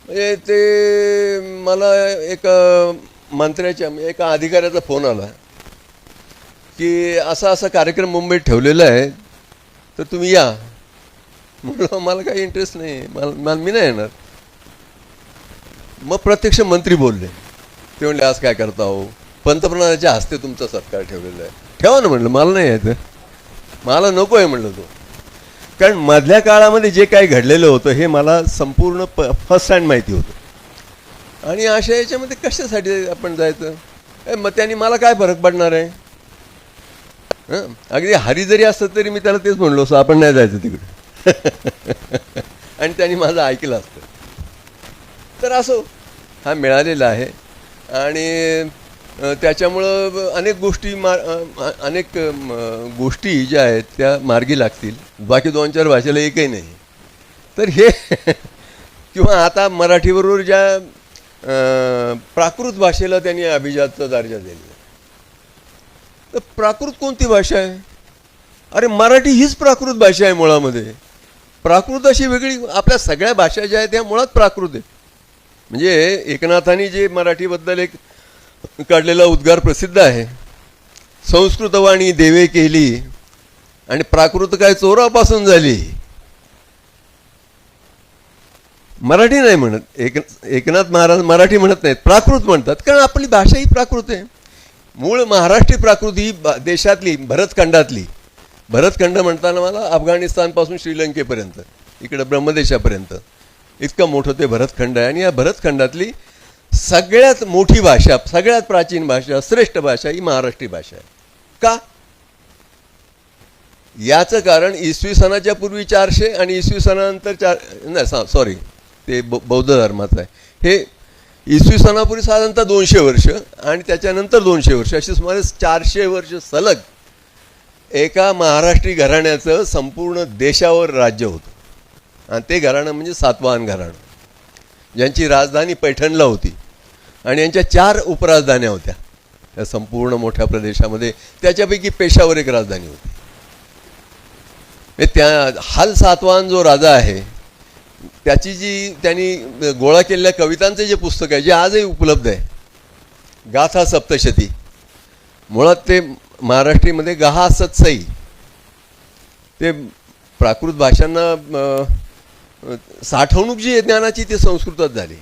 म्हणजे ते मला एक मंत्र्याच्या, एका अधिकाऱ्याचा फोन आला की असा असा कार्यक्रम मुंबईत ठेवलेला आहे तर तुम्ही या. म्हटलं मला काही इंटरेस्ट नाही, मी नाही येणार. मग प्रत्यक्ष मंत्री बोलले. ते म्हणले आज काय करता हो, पंतप्रधानाच्या हस्ते तुमचा सत्कार ठेवलेला आहे. ठेवा ना म्हटलं, मला नाही यायचं, मला नको आहे म्हटलं तो. कारण मधल्या काळामध्ये जे काही घडलेलं होतं हे मला संपूर्ण फर्स्ट हँड माहिती होतं. आणि अशा याच्यामध्ये कशासाठी आपण जायचं? मग त्यांनी मला काय फरक पडणार आहे? हां, अगदी हरी जरी असतं तरी मी त्याला तेच म्हणलो असं, आपण नाही जायचं तिकडे. आणि त्यांनी माझं ऐकलं असतं. तर असो, हा मिळालेला आहे आणि त्याच्यामुळं अनेक गोष्टी ज्या आहेत त्या मार्गी लागतील. बाकी 2-4 भाषेला एकही नाही. तर हे किंवा आता मराठीबरोबर ज्या प्राकृत भाषेला त्यांनी अभिजातचा दर्जा दिला. तर प्राकृत कोणती भाषा आहे? अरे मराठी हीच प्राकृत भाषा आहे मुळामध्ये. प्राकृत अशी वेगळी, आपल्या सगळ्या भाषा ज्या आहेत त्या मुळात प्राकृत आहेत. म्हणजे एकनाथांनी जे मराठीबद्दल एक काढलेला उद्गार प्रसिद्ध आहे, संस्कृतवाणी देवे केली आणि प्राकृत काय चोरापासून झाली. मराठी नाही म्हणत, एकनाथ महाराज मराठी म्हणत नाहीत, प्राकृत म्हणतात. कारण आपली भाषा ही प्राकृत आहे. मूळ महाराष्ट्री प्राकृत ही देशातली, भरतखंड म्हणताना मला अफगाणिस्तानपासून श्रीलंकेपर्यंत, इकडं ब्रह्मदेशापर्यंत इतकं मोठं ते भरतखंड आहे. आणि या भरतखंडातली सगळ्यात मोठी भाषा, सगळ्यात प्राचीन भाषा, श्रेष्ठ भाषा ही महाराष्ट्री भाषा आहे. का? याचं कारण इसवी सनाच्या पूर्वी 400 आणि इसवी सनानंतर सॉरी ते बौद्ध धर्माचं आहे. हे इसवी सनापूर्वी साधारणतः 200 वर्ष आणि त्याच्यानंतर 200 वर्ष, अशी सुमारे 400 वर्ष सलग एका महाराष्ट्री घराण्याचं संपूर्ण देशावर राज्य होतं. आणि ते घराणं म्हणजे सातवाहन घराणं, ज्यांची राजधानी पैठणला होती आणि यांच्या 4 उपराजधान्या होत्या या संपूर्ण मोठ्या प्रदेशामध्ये. त्याच्यापैकी पेशावर एक राजधानी होती. त्या हाल सातवाहन जो राजा आहे त्याची जी त्यांनी गोळा केलेल्या कवितांचे जे पुस्तक आहे, जे आजही उपलब्ध आहे, गाथा सप्तशती, मुळात ते महाराष्ट्रीमध्ये गहा सत्सई, ते प्राकृत भाषांना साठवणूक जी आहे ज्ञानाची ती संस्कृतात झाली.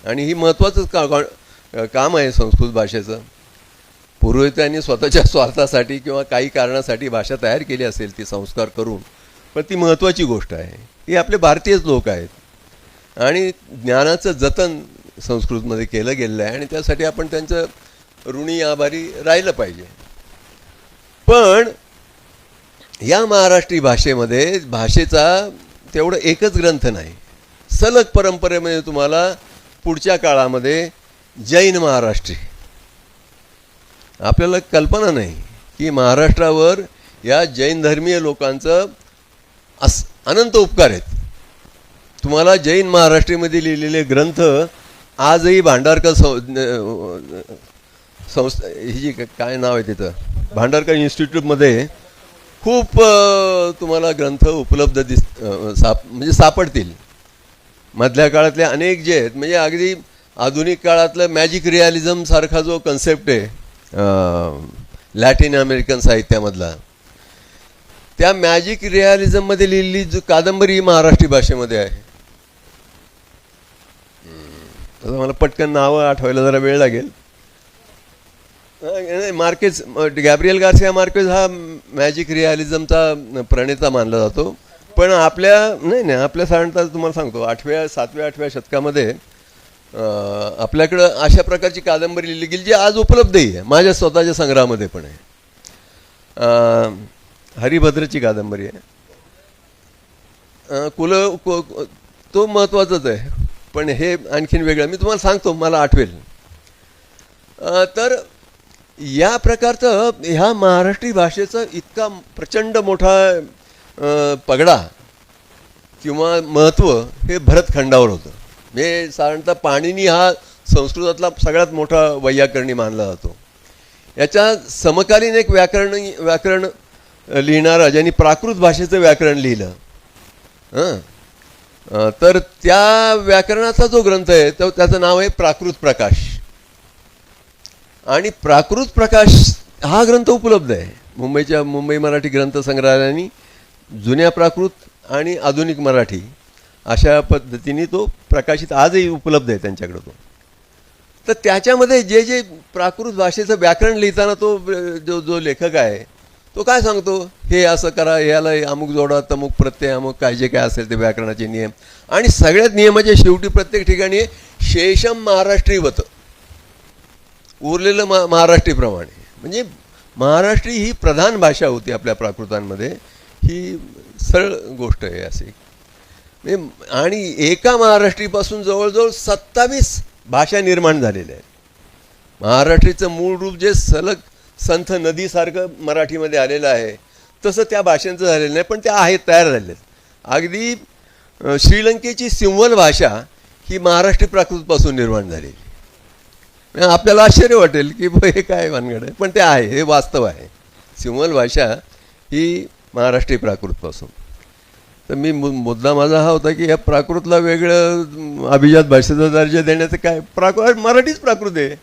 आणि ही महत्त्वाचं काम आहे संस्कृत भाषेचं. पूर्वी त्यांनी स्वतःच्या स्वार्थासाठी किंवा काही कारणासाठी भाषा तयार केली असेल ती संस्कार करून, पण ती महत्त्वाची गोष्ट आहे. ही आपले भारतीयच लोक आहेत आणि ज्ञानाचं जतन संस्कृतमध्ये केलं गेलेलं आहे आणि त्यासाठी आपण त्यांचं ऋणी आभारी राहिलं पाहिजे. पण या महाराष्ट्री भाषेमध्ये भाषेचा तेवढं एकच ग्रंथ नाही. सलग परंपरेमध्ये तुम्हाला पुढच्या काळामध्ये जैन महाराष्ट्री, आपल्याला कल्पना नाही की महाराष्ट्रावर या जैन धर्मीय लोकांचं अनंत उपकार आहेत. तुम्हाला जैन महाराष्ट्रीमध्ये लिहिलेले ग्रंथ आजही भांडारकर संस्था, ही जी काय नाव आहे तिथं, भांडारकर इन्स्टिट्यूटमध्ये खूप तुम्हाला ग्रंथ उपलब्ध म्हणजे सापडतील. मधल्या काळातले अनेक जे आहेत, म्हणजे अगदी आधुनिक काळातलं मॅजिक रिॲलिझम सारखा जो कन्सेप्ट आहे लॅटिन अमेरिकन साहित्यामधला, त्या मॅजिक रिॲलिझममध्ये लिहिलेली जो कादंबरी ही महाराष्ट्री भाषेमध्ये आहे. आता मला पटकन नावं आठवायला जरा वेळ लागेल. मार्केज, गॅब्रियल गार्सिया मार्केज हा मॅजिक रिॲलिझमचा प्रणेता मानला जातो. पण आपल्या साधारणतः तुम्हाला सांगतो 8व्या 7व्या 8व्या शतकामध्ये आपल्याकडं अशा प्रकारची कादंबरी लिहिली गेली जी आज उपलब्धही आहे. माझ्या स्वतःच्या संग्रहामध्ये पण आहे. हरिभद्रची कादंबरी आहे. तो महत्त्वाचंच आहे, पण हे आणखीन वेगळं मी तुम्हाला सांगतो, मला आठवेल. तर या प्रकारचं ह्या महाराष्ट्री भाषेचं इतका प्रचंड मोठा पगडा किंवा महत्त्व हे भरतखंडावर होतं. हे साधारणतः पाणिनी हा संस्कृतातला सगळ्यात मोठा वैयाकरणी मानला जातो. याच्या समकालीन एक व्याकरण लिहिणारा ज्यांनी प्राकृत भाषेचं व्याकरण लिहिलं, तर त्या व्याकरणाचा जो ग्रंथ आहे तो त्याचं नाव आहे प्राकृत प्रकाश. आणि प्राकृत प्रकाश हा ग्रंथ उपलब्ध आहे मुंबई मराठी ग्रंथ संग्रहालयाने. जुन्या प्राकृत आणि आधुनिक मराठी अशा पद्धतीने तो प्रकाशित आजही उपलब्ध आहे त्यांच्याकडं तो. तर त्याच्यामध्ये जे जे प्राकृत भाषेचं व्याकरण लिहिताना तो जो लेखक आहे तो काय सांगतो, हे असं करा, याला अमुक जोडा, तमुक प्रत्यय, अमुक काय जे काय असेल ते व्याकरणाचे नियम. आणि सगळ्यात नियमाच्या शेवटी प्रत्येक ठिकाणी शेषम महाराष्ट्रीवत, उरलेलं महाराष्ट्रीप्रमाणे. म्हणजे महाराष्ट्री ही प्रधान भाषा होती आपल्या प्राकृतांमध्ये. ही सरळ गोष्ट आहे अशी. आणि एका महाराष्ट्रीपासून जवळजवळ 27 भाषा निर्माण झालेल्या आहेत. महाराष्ट्रीचं मूळ रूप जे सलग संथ नदीसारखं मराठीमध्ये आलेलं आहे तसं त्या भाषांचं झालेलं नाही, पण त्या आहेत, तयार झालेल्या आहेत. अगदी श्रीलंकेची सिंहल भाषा ही महाराष्ट्री प्राकृतपासून निर्माण झालेली. आपल्याला आश्चर्य वाटेल की हे काय भानगड आहे, पण ते आहे, हे वास्तव आहे. सिंहल भाषा ही महाराष्ट्री प्राकृतपासून. तर मी मुद्दा माझा हा होता की या प्राकृतला वेगळं अभिजात भाषेचा दर्जा देण्याचं काय, मराठीच प्राकृत आहे.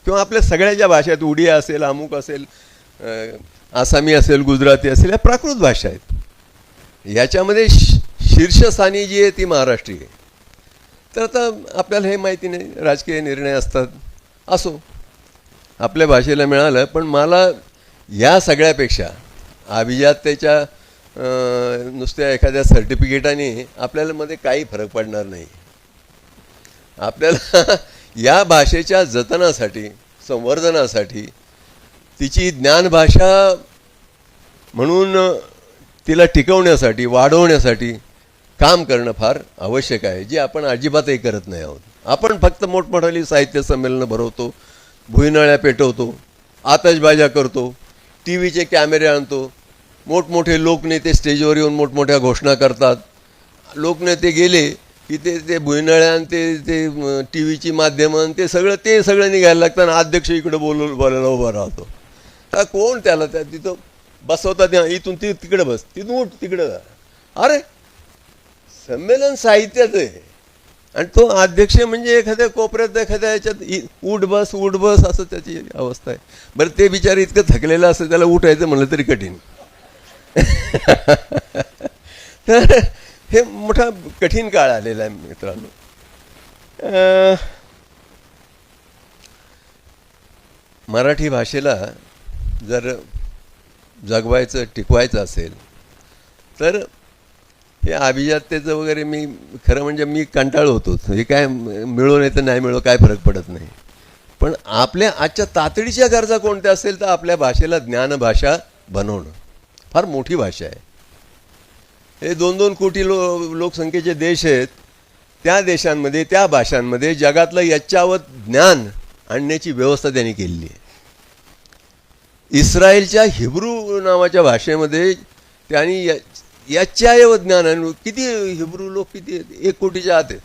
किंवा आपल्या सगळ्या ज्या भाषा आहेत, उडिया असेल, अमुक असेल, आसामी असेल, गुजराती असेल, या प्राकृत भाषा आहेत. याच्यामध्ये शीर्षस्थानी जी आहे ती महाराष्ट्री आहे. तर आता आपल्याला हे माहिती नाही, राजकीय निर्णय असतात, असो, आपल्या भाषेला मिळालं. पण मला या सगळ्यापेक्षा अभिजाततेच्या नुसत्या एखाद्या सर्टिफिकेटाने आपल्याला मध्ये काही फरक पडणार नाही. आपल्याला या भाषेच्या जतनासाठी, संवर्धनासाठी, तिची ज्ञानभाषा म्हणून तिला टिकवण्यासाठी, वाढवण्यासाठी काम करणं फार आवश्यक आहे, जे आपण अजिबातही करत नाही आहोत. आपण फक्त मोठमोठाली साहित्य संमेलनं भरवतो, भुईनळ्या पेटवतो, आतषबाज्या करतो, टी व्हीचे कॅमेरे आणतो, मोठमोठे लोकनेते स्टेजवर येऊन मोठमोठ्या घोषणा करतात. लोकनेते गेले की ते भुईनळ्या आणि ते टी व्हीची माध्यमं ते सगळं निघायला लागतं आणि अध्यक्ष इकडं बोलायला उभा राहतो. कोण त्याला त्या तिथं बसवतात, इथून तिकडं बस, तिथून उठ तिकडं जा. अरे संमेलन साहित्याचं आहे आणि तो अध्यक्ष म्हणजे एखाद्या कोपऱ्यात एखाद्या याच्यात उठ बस असं त्याची अवस्था आहे. बरं, ते बिचारे इतकं थकलेलं असतं, त्याला उठायचं म्हणलं तरी कठीण. तर हे मोठा कठीण काळ आलेला आहे मित्रांनो. मराठी भाषेला जर जगवायचं, टिकवायचं असेल तर हे अभिजाततेचं वगैरे मी खरं म्हणजे मी कंटाळलो होतो. हे काय मिळो नाही तर नाही मिळो काय फरक पडत नाही. पण आपल्या आजच्या तातडीच्या गरजा कोणत्या असेल तर आपल्या भाषेला ज्ञानभाषा बनवणं फार मोठी भाषा आहे. हे 2-2 कोटी लोकसंख्येचे देश आहेत. त्या देशांमध्ये, त्या भाषांमध्ये जगातलं याच्यावत ज्ञान आणण्याची व्यवस्था त्यांनी केलेली आहे. इस्रायलच्या हिब्रू नावाच्या भाषेमध्ये त्यांनी याच्यावत ज्ञान, किती हिब्रू लोक किती 1 कोटीच्या आत आहेत.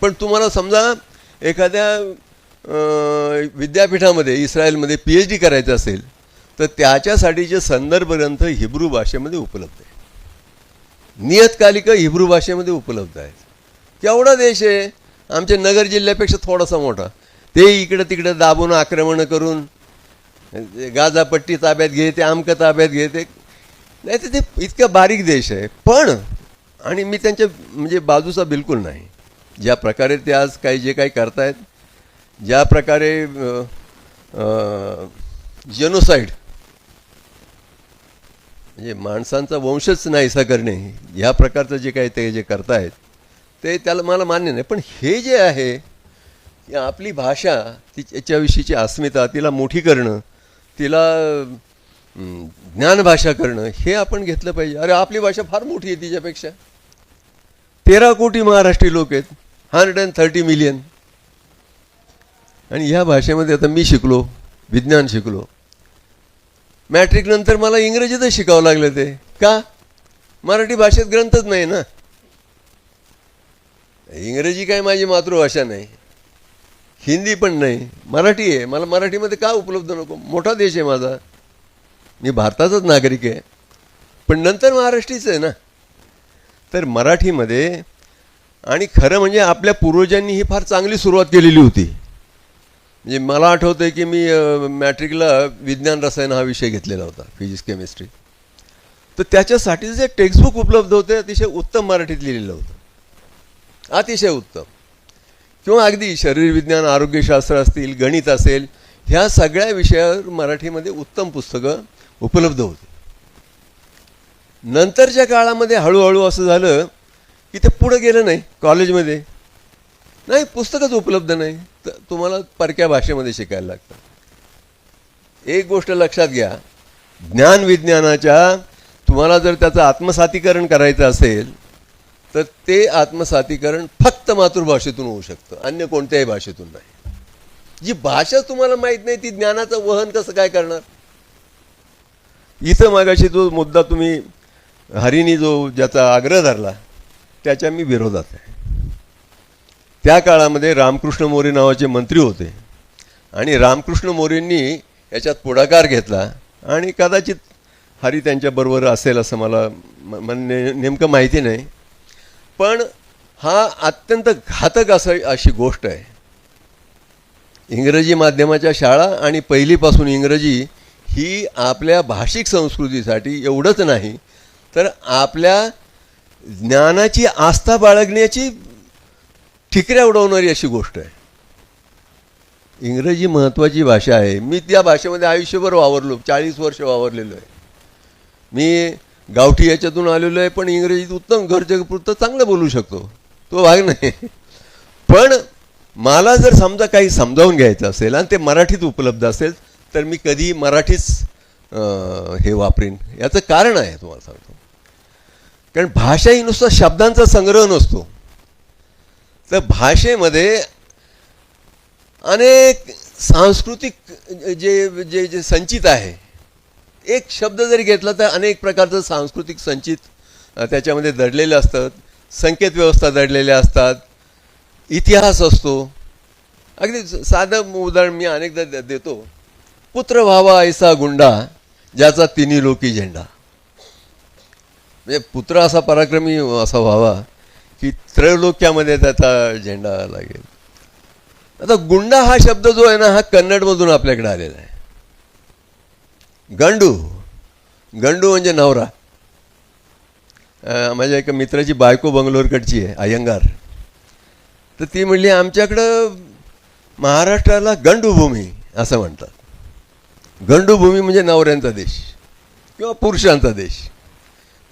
पण तुम्हाला समजा एखाद्या विद्यापीठामध्ये इस्रायलमध्ये PhD करायचं असेल तर त्याच्यासाठीचे संदर्भ ग्रंथ हिब्रू भाषेमध्ये उपलब्ध आहे. नियतकालिक हिब्रू भाषेमध्ये उपलब्ध आहेत. केवढा देश आहे आमच्या नगर जिल्ह्यापेक्षा थोडासा मोठा. ते इकडं तिकडं दाबून आक्रमणं करून गाजापट्टी ताब्यात घे, ते आमकं ताब्यात घे, ते नाही तर ते इतका बारीक देश आहे. पण आणि मी त्यांच्या म्हणजे बाजूचा बिलकुल नाही. ज्या प्रकारे ते आज काही जे काही करतायत, ज्या प्रकारे जेनोसाईड म्हणजे माणसांचा वंशच नाहीसा करणे, ह्या प्रकारचं जे काही ते जे करतायत ते त्याला मला मान्य नाही. पण हे जे आहे की आपली भाषा, तिच्याविषयीची अस्मिता, तिला मोठी करणं, तिला ज्ञानभाषा करणं, हे आपण घेतलं पाहिजे. अरे आपली भाषा फार मोठी आहे तिच्यापेक्षा. 13 कोटी महाराष्ट्री लोक आहेत, 130 मिलियन. आणि ह्या भाषेमध्ये आता मी शिकलो, विज्ञान शिकलो, मॅट्रिक नंतर मला इंग्रजीतच शिकावं लागलं. ते का? मराठी भाषेत ग्रंथच नाही ना. इंग्रजी काय माझी मातृभाषा नाही, हिंदी पण नाही, मराठी आहे. मला मराठीमध्ये का उपलब्ध नको? मोठा देश आहे माझा, मी भारताचाच नागरिक आहे, पण नंतर महाराष्ट्रीच आहे ना. तर मराठीमध्ये, आणि खरं म्हणजे आपल्या पूर्वजांनी ही फार चांगली सुरुवात केलेली होती. म्हणजे मला आठवतं आहे की मी मॅट्रिकला विज्ञान रसायन हा विषय घेतलेला होता, फिजिक्स केमिस्ट्री. तर त्याच्यासाठी जे टेक्स्टबुक उपलब्ध होते अतिशय उत्तम मराठीत लिहिलेलं होतं, अतिशय उत्तम. किंवा अगदी शरीरविज्ञान, आरोग्यशास्त्र असतील, गणित असेल, ह्या सगळ्या विषयावर मराठीमध्ये उत्तम पुस्तकं उपलब्ध होती. नंतरच्या काळामध्ये हळूहळू असं झालं की ते पुढं गेलं नाही. कॉलेजमध्ये नाही, पुस्तकच उपलब्ध नाही, तर तुम्हाला परक्या भाषेमध्ये शिकायला लागतं. एक गोष्ट लक्षात घ्या, ज्ञानविज्ञानाच्या तुम्हाला जर त्याचं आत्मसातीकरण करायचं असेल तर ते आत्मसातीकरण फक्त मातृभाषेतून होऊ शकतं, अन्य कोणत्याही भाषेतून नाही. जी भाषा तुम्हाला माहीत नाही ती ज्ञानाचं वहन कसं काय करणार? इथं मागाशी जो मुद्दा तुम्ही हरीनी ज्याचा आग्रह धरला त्याच्या मी विरोधात आहे. त्या काळामध्ये रामकृष्ण मोरे नावाचे मंत्री होते आणि रामकृष्ण मोरेंनी याच्यात पुढाकार घेतला आणि कदाचित हरी त्यांच्याबरोबर असेल असं मला नेमकं माहिती नाही. पण हा अत्यंत घातक अशी गोष्ट आहे. इंग्रजी माध्यमाच्या शाळा आणि पहिलीपासून इंग्रजी ही आपल्या भाषिक संस्कृतीसाठी एवढंच नाही तर आपल्या ज्ञानाची आस्था बाळगण्याची ठिकऱ्या उडवणारी अशी गोष्ट आहे. इंग्रजी महत्त्वाची भाषा आहे. मी त्या भाषेमध्ये आयुष्यभर वावरलो, 40 वर्ष वावरलेलो आहे. मी गावठी याच्यातून आलेलो आहे, पण इंग्रजीत उत्तम घरच्यापुरतं चांगलं बोलू शकतो, तो भाग नाही. पण मला जर समजा काही समजावून घ्यायचं असेल आणि ते मराठीत उपलब्ध असेल तर मी कधी मराठीच हे वापरीन. याचं कारण आहे, तुम्हाला सांगतो. कारण भाषा ही नुसता शब्दांचा संग्रह नसतो, तर भाषेमध्ये अनेक सांस्कृतिक जे जे जे संचित आहे. एक शब्द जरी घेतला तर अनेक प्रकारचं सांस्कृतिक संचित त्याच्यामध्ये दडलेलं असतात, संकेत व्यवस्था दडलेल्या असतात, इतिहास असतो. अगदी साधं उदाहरण मी अनेकदा देतो. पुत्र व्हावा ऐसा गुंडा ज्याचा तिन्ही लोकी झेंडा. म्हणजे पुत्र असा पराक्रमी असा व्हावा की त्रैलोक्यामध्ये त्याचा झेंडा लागेल. आता गुंडा हा शब्द जो आहे ना, हा कन्नडमधून आपल्याकडे आलेला आहे. गंडू, गंडू म्हणजे नवरा. माझ्या एका मित्राची बायको बंगलोरकडची आहे, अयंगार. तर ती म्हणली आमच्याकडं महाराष्ट्राला गंडूभूमी असं म्हणतात. गंडूभूमी म्हणजे नवऱ्यांचा देश किंवा पुरुषांचा देश.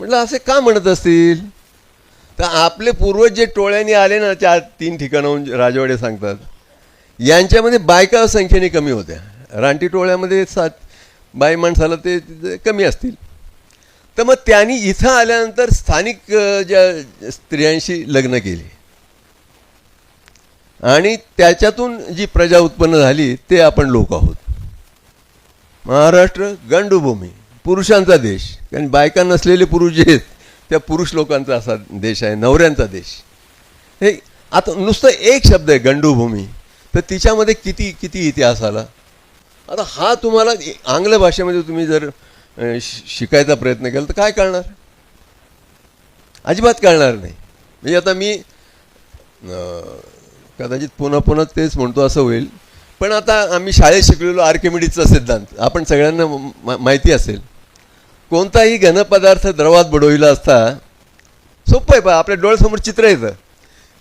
म्हटलं असे का म्हणत असतील? तर आपले पूर्वज जे टोळ्यांनी आले ना, 3 ठिकाणाहून राजवाडे सांगतात, यांच्यामध्ये बायका संख्येने कमी होत्या. रानटी टोळ्यामध्ये 7 बाई माणसाला ते कमी असतील. तर मग त्यांनी इथं आल्यानंतर स्थानिक ज्या स्त्रियांशी लग्न केली आणि त्याच्यातून जी प्रजा उत्पन्न झाली ते आपण लोक आहोत. महाराष्ट्र गंडूभूमी, पुरुषांचा देश. कारण बायका नसलेले पुरुष जे आहेत त्या पुरुष लोकांचा असा देश आहे, नवऱ्यांचा देश. हे आता नुसतं एक शब्द आहे गंडूभूमी, तर तिच्यामध्ये किती किती इतिहास आला. आता हा तुम्हाला आंग्ल भाषेमध्ये तुम्ही जर शिकायचा प्रयत्न केला तर काय कळणार? अजिबात कळणार नाही. म्हणजे आता मी कदाचित पुन्हा पुन्हा तेच म्हणतो असं होईल. पण आता आम्ही शाळेत शिकलेलो आर्किमिडीजचा सिद्धांत आपण सगळ्यांना माहिती असेल. कोणताही घनपदार्थ द्रवात बुडविला असता, सोपं आहे, आपल्या डोळ्यासमोर चित्र येतं.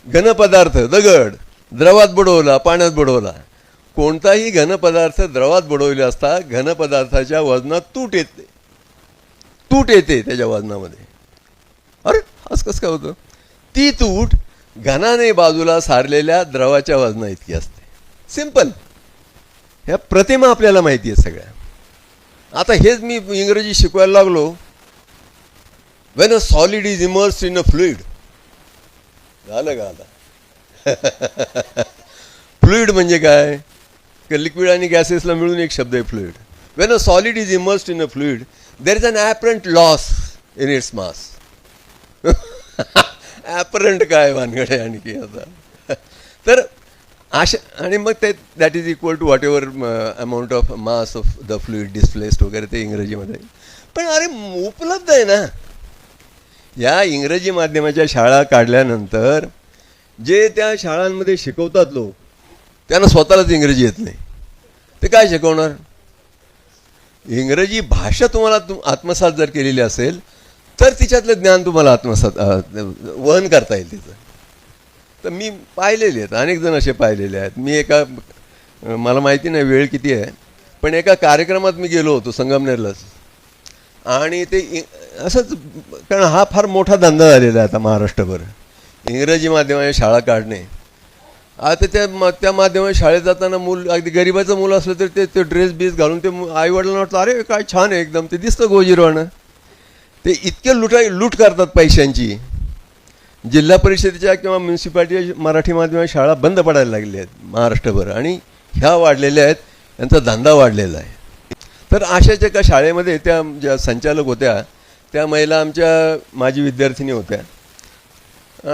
घनपदार्थ दगड द्रवात बुडवला, पाण्यात बुडवला. कोणताही घनपदार्थ द्रवात बुडवला असता घनपदार्थाच्या वजनात तूट येते त्याच्या वजनामध्ये. अरे असं कसं काय होतं? ती तूट घनाने बाजूला सारलेल्या द्रवाच्या वजना इतकी असते. सिंपल. ह्या प्रतिमा आपल्याला माहिती आहे सगळ्या. आता हेच मी इंग्रजी शिकवायला लागलो. Wien a solid is immersed in a fluid. झालं का आता? फ्लुइड म्हणजे काय? लिक्विड आणि गॅसेसला मिळून एक शब्द आहे fluid. When a solid is immersed in a fluid there is an apparent loss in its mass. Apparent काय भानगड आहे आणखी आता? तर अशा, आणि मग ते that is equal to whatever amount of mass of the fluid displaced वगैरे ते इंग्रजीमध्ये. पण अरे उपलब्ध आहे ना. या इंग्रजी माध्यमाच्या शाळा काढल्यानंतर जे त्या शाळांमध्ये शिकवतात लोक, त्यांना स्वतःलाच इंग्रजी येत नाही. ते काय शिकवणार? इंग्रजी भाषा तुम्हाला आत्मसात जर केलेली असेल तर तिच्यातलं ज्ञान तुम्हाला आत्मसात वहन करता येईल तिचं. तर मी पाहिलेले आहेत, अनेक जण असे पाहिलेले आहेत. मी एका, मला माहिती नाही वेळ किती आहे, पण एका कार्यक्रमात मी गेलो होतो संगमनेरलाच. आणि ते असंच, कारण हा फार मोठा धंदा झालेला आहे आता महाराष्ट्रभर, इंग्रजी माध्यमाच्या शाळा काढणे. आता त्या माध्यमाच्या शाळेत जाताना मूल, अगदी गरिबाचं मुलं असलं तर ते ड्रेस बीस घालून ते आईवडिलांना वाटतं अरे काय छान आहे एकदम, ते दिसतं गोजीरवाणं. ते इतके लूट करतात पैशांची. जिल्हा परिषदेच्या किंवा म्युन्सिपाल्टी मराठी माध्यमाच्या शाळा बंद पडायला लागल्या आहेत महाराष्ट्रभर, आणि ह्या वाढलेल्या आहेत, यांचा धंदा वाढलेला आहे. तर अशाच एका शाळेमध्ये त्या ज्या संचालक होत्या त्या महिला आमच्या माझी विद्यार्थिनी होत्या,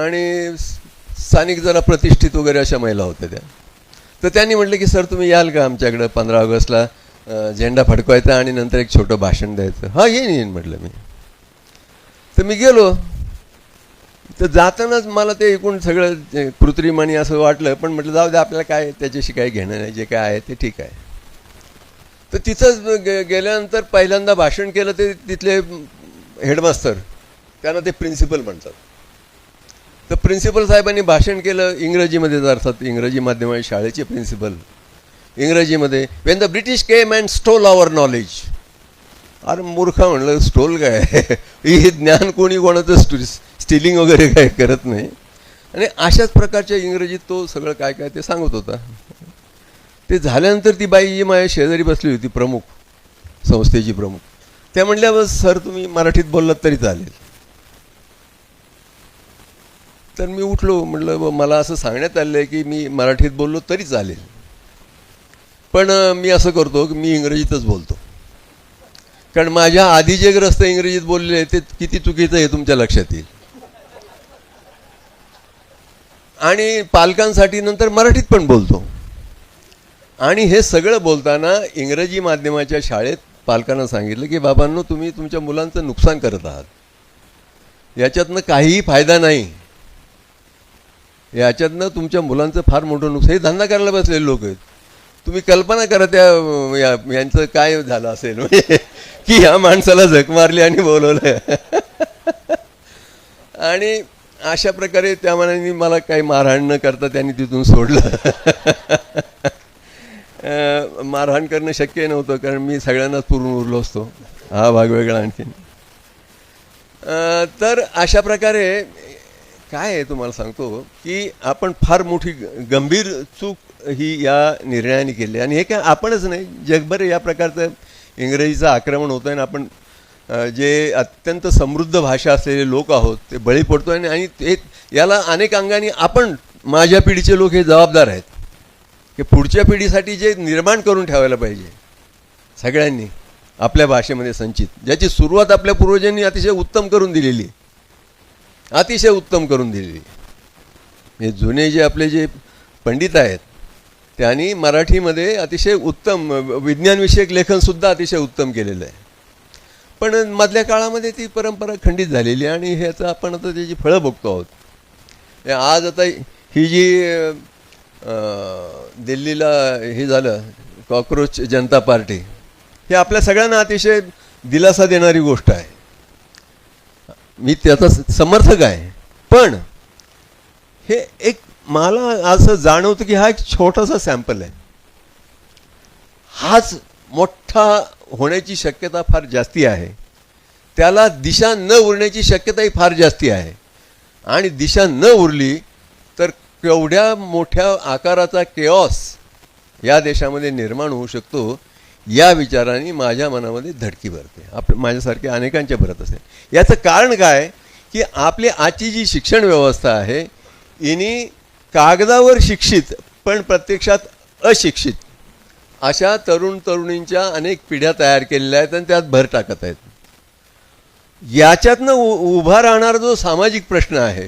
आणि स्थानिक जरा प्रतिष्ठित वगैरे अशा महिला होत्या त्या. तर त्यांनी म्हटलं की सर तुम्ही याल का आमच्याकडं 15 ऑगस्टला झेंडा फडकवायचा आणि नंतर एक छोटं भाषण द्यायचं. हां येईन म्हटलं मी. तर मी गेलो. तर जातानाच मला ते एकूण सगळं कृत्रिम आणि असं वाटलं, पण म्हटलं जाऊ दे, आपल्याला काय त्याच्याशी काही घेणं नाही, जे काय आहे ते ठीक आहे. तर तिथंच गेल्यानंतर पहिल्यांदा भाषण केलं ते तिथले हेडमास्तर, त्यांना ते प्रिन्सिपल म्हणतात. तर प्रिन्सिपल साहेबांनी भाषण केलं इंग्रजीमध्ये, अर्थात इंग्रजी माध्यमाच्या शाळेचे प्रिन्सिपल इंग्रजीमध्ये. When the British came and stole our knowledge. अरे मूर्खा म्हणलं, स्टोल काय? हे ज्ञान कोणी कोणाचं स्टिलिंग वगैरे काय करत नाही. आणि अशाच प्रकारच्या इंग्रजीत तो सगळं काय काय ते सांगत होता. ते झाल्यानंतर ती बाई जी माझ्या शेजारी बसली होती, प्रमुख, संस्थेची प्रमुख, त्या म्हणल्या बस सर तुम्ही मराठीत बोललात तरी चालेल. तर मी उठलो, म्हटलं मला असं सांगण्यात आलं आहे की मी मराठीत बोललो तरी चालेल, पण मी असं करतो की मी इंग्रजीतच बोलतो, कारण माझ्या आधी जे ग्रस्त इंग्रजीत बोलले ते किती चुकीचं हे तुमच्या लक्षात येईल. आणि पालकांसाठी नंतर मराठीत पण बोलतो. आणि हे सगळं बोलताना इंग्रजी माध्यमाच्या शाळेत पालकांना सांगितलं की बाबांनो, तुम्ही तुमच्या मुलांचं नुकसान करत आहात, याच्यातनं काहीही फायदा नाही, याच्यातनं तुमच्या मुलांचं फार मोठं नुकसान. हे धंदा करायला बसलेले लोक आहेत. तुम्ही कल्पना करा त्या यांचं काय झालं असेल, म्हणजे की ह्या माणसाला झक मारली आणि बोलवलं. आणि अशा प्रकारे त्या मनाने मला काही मारहाण न करता त्यांनी तिथून सोडलं. मारहाण करणं शक्य नव्हतं, कारण मी सगळ्यांनाच पुरून उरलो असतो. हा भाग वेगळा आणखीन. तर अशा प्रकारे काय आहे तुम्हाला सांगतो की आपण फार मोठी गंभीर चूक ही या निर्णयाने केली. आणि हे काय आपणच नाही, जगभर या प्रकारचं इंग्रजीचं आक्रमण होतं आहे. आणि आपण जे अत्यंत समृद्ध भाषा असलेले लोक आहोत ते बळी पडतो आहे. आणि ते याला अनेक अंगाने आपण, माझ्या पिढीचे लोक हे जबाबदार आहेत की पुढच्या पिढीसाठी जे निर्माण करून ठेवायला पाहिजे सगळ्यांनी आपल्या भाषेमध्ये संचित, ज्याची सुरुवात आपल्या पूर्वजांनी अतिशय उत्तम करून दिलेली, अतिशय उत्तम करून दिलेली. हे जुने जे आपले जे पंडित आहेत त्यांनी मराठीमध्ये अतिशय उत्तम विज्ञानविषयक लेखनसुद्धा अतिशय उत्तम केलेलं आहे. पण मधल्या काळामध्ये ती परंपरा खंडित झालेली आणि ह्याचं आपण आता त्याची फळं बघतो आहोत. आज आता ही जी दिल्लीला हे झालं कॉक्रोच जनता पार्टी, हे आपल्या सगळ्यांना अतिशय दिलासा देणारी गोष्ट आहे. मी त्याचा समर्थक आहे. पण हे एक मला असं जाणवतं की हा एक छोटासा सॅम्पल आहे. हाच मोठा होण्याची शक्यता फार जास्ती आहे. त्याला दिशा न उरण्याची शक्यताही फार जास्ती आहे. आणि दिशा न उरली तर केवढ्या मोठ्या आकाराचा केऑस या देशामध्ये निर्माण होऊ शकतो, या विचाराने माझ्या मनामध्ये धडकी भरते. माझ्यासारख्या अनेकांच्या भरत असेल. याचं कारण काय की आपली आजची जी शिक्षण व्यवस्था आहे हिने कागदावर शिक्षित पण प्रत्यक्षात अशिक्षित अशा तरुण तरुणींच्या अनेक पिढ्या तयार केलेल्या आहेत आणि त्यात भर टाकत आहेत. याच्यातनं उभा राहणारा जो सामाजिक प्रश्न आहे,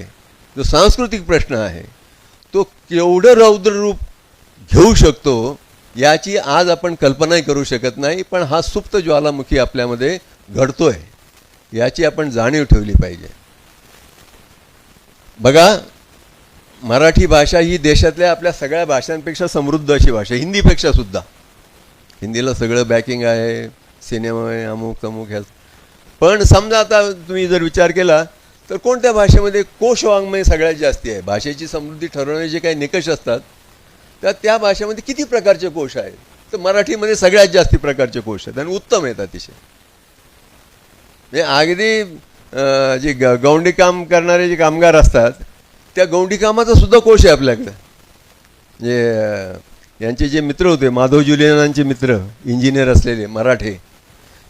जो सांस्कृतिक प्रश्न आहे, तो केवढं रौद्र रूप घेऊ शकतो याची आज आपण कल्पनाही करू शकत नाही. पण हा सुप्त ज्वालामुखी आपल्यामध्ये घडतोय, याची आपण जाणीव ठेवली पाहिजे. बघा, मराठी भाषा ही देशातल्या आपल्या सगळ्या भाषांपेक्षा समृद्ध अशी भाषा, हिंदीपेक्षा सुद्धा. हिंदीला सगळं बॅकिंग आहे, सिनेमा आहे, अमुक तमुक ह्या. पण समजा आता तुम्ही जर विचार केला तर कोणत्या भाषेमध्ये कोशवाङ्मय सगळ्यात जास्ती आहे? भाषेची समृद्धी ठरवण्याचे जे काही निकष असतात तर त्या भाषेमध्ये किती प्रकारचे कोश आहेत? तर मराठीमध्ये सगळ्यात जास्ती प्रकारचे कोश आहेत आणि उत्तम आहेत अतिशय. म्हणजे अगदी जे गौंडी काम करणारे जे कामगार असतात त्या गौंडी कामाचा सुद्धा कोश आहे आपल्याकडं. जे यांचे जे मित्र होते, माधव जुलियनांचे मित्र, इंजिनियर असलेले मराठे,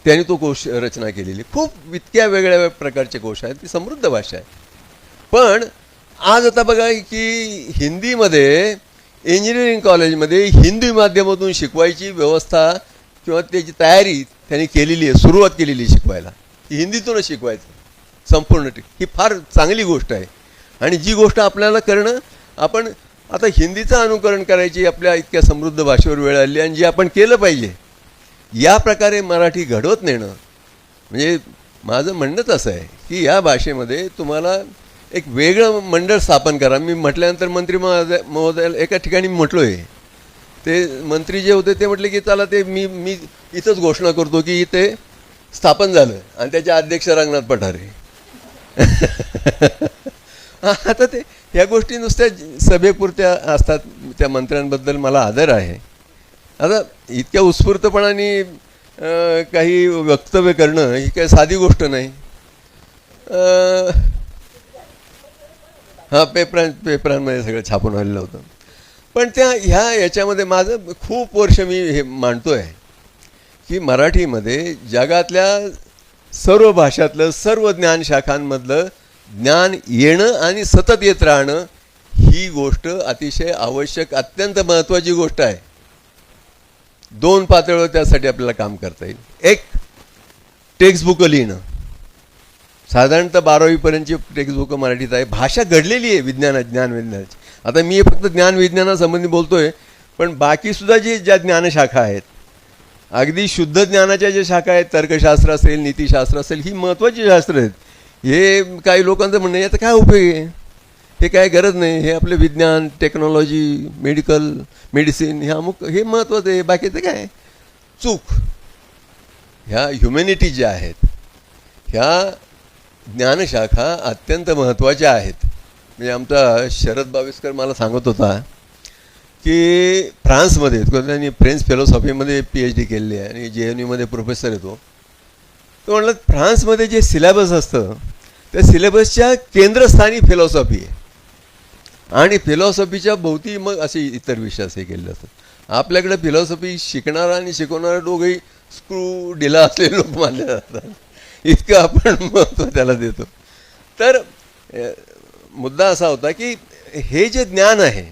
त्यांनी तो कोश रचना केलेली. खूप इतक्या वेगळ्या प्रकारचे कोश आहेत. ती समृद्ध भाषा आहे. पण आज आता बघा की हिंदीमध्ये इंजिनिअरिंग कॉलेजमध्ये हिंदी माध्यमातून शिकवायची व्यवस्था किंवा त्याची तयारी त्यांनी केलेली आहे, सुरुवात केलेली आहे शिकवायला. हिंदीतूनच शिकवायचं संपूर्ण. ही फार चांगली गोष्ट आहे. आणि जी गोष्ट आपल्याला करणं, आपण आता हिंदीचं अनुकरण करायची आपल्या इतक्या समृद्ध भाषेवर वेळ आली आणि जे आपण केलं पाहिजे या प्रकारे मराठी घडवत नेणं. म्हणजे माझं म्हणणंच असं आहे की या भाषेमध्ये तुम्हाला एक वेगळं मंडळ स्थापन करा. मी म्हटल्यानंतर मंत्री महोदयाला एका ठिकाणी म्हटलो आहे, ते मंत्री जे होते ते म्हटले की चला ते मी इथंच घोषणा करतो की ते स्थापन झालं आणि त्याचे अध्यक्ष रंगनाथ पठारे. आता ते ह्या गोष्टी नुसत्या सभेपुरत्या असतात. त्या मंत्र्यांबद्दल मला आदर आहे. आता इतक्या उत्स्फूर्तपणाने काही वक्तव्य करणं ही काही साधी गोष्ट नाही. हां, पेपरांमध्ये सगळं छापून आलेलं होतं. पण याच्यामध्ये माझं खूप वर्ष मी हे मांडतो आहे की मराठीमध्ये जगातल्या सर्व भाषातलं सर्व ज्ञानशाखांमधलं ज्ञान येणं आणि सतत येत राहणं ही गोष्ट अतिशय आवश्यक, अत्यंत महत्त्वाची गोष्ट आहे. 2 पातळीवर त्यासाठी आपल्याला काम करता येईल. एक, टेक्स्टबुक लिहिणं. साधारणतः 12वीपर्यंतची टेक्स्टबुक मराठीत आहे. भाषा घडलेली आहे ज्ञानविज्ञानाची. आता मी फक्त ज्ञानविज्ञानासंबंधी बोलतो आहे, पण बाकीसुद्धा ज्या ज्ञानशाखा आहेत, अगदी शुद्ध ज्ञानाच्या ज्या शाखा आहेत, तर्कशास्त्र असेल, नीतिशास्त्र असेल, ही महत्त्वाची शास्त्र आहेत. हे काही लोकांचं म्हणणं आहे याचा काय उपयोग आहे, हे काय गरज नाही, हे आपले विज्ञान, टेक्नॉलॉजी, मेडिसिन हे अमुक हे महत्त्वाचं आहे, बाकीचं काय. चूक. ह्या ह्युमॅनिटी ज्या आहेत ह्या ज्ञानशाखा अत्यंत महत्त्वाच्या आहेत. म्हणजे आमचा शरद बाविस्कर मला सांगत होता की फ्रान्समध्ये त्यांनी फ्रेंच फिलॉसॉफीमध्ये PhD केलेली आहे आणि JNUमध्ये प्रोफेसर येतो. तो म्हटलं फ्रान्समध्ये जे सिलेबस असतं त्या सिलेबसच्या केंद्रस्थानी फिलॉसॉफी आहे आणि फिलॉसॉफीच्या भोवती मग असे इतर विषय असे केलेले असतात. आपल्याकडे फिलॉसॉफी शिकणारा आणि शिकवणारा दोघंही स्क्रू ढिला असलेले लोक मानले जातात. इतकं आपण महत्त्व त्याला देतो. तर मुद्दा असा होता की हे जे ज्ञान आहे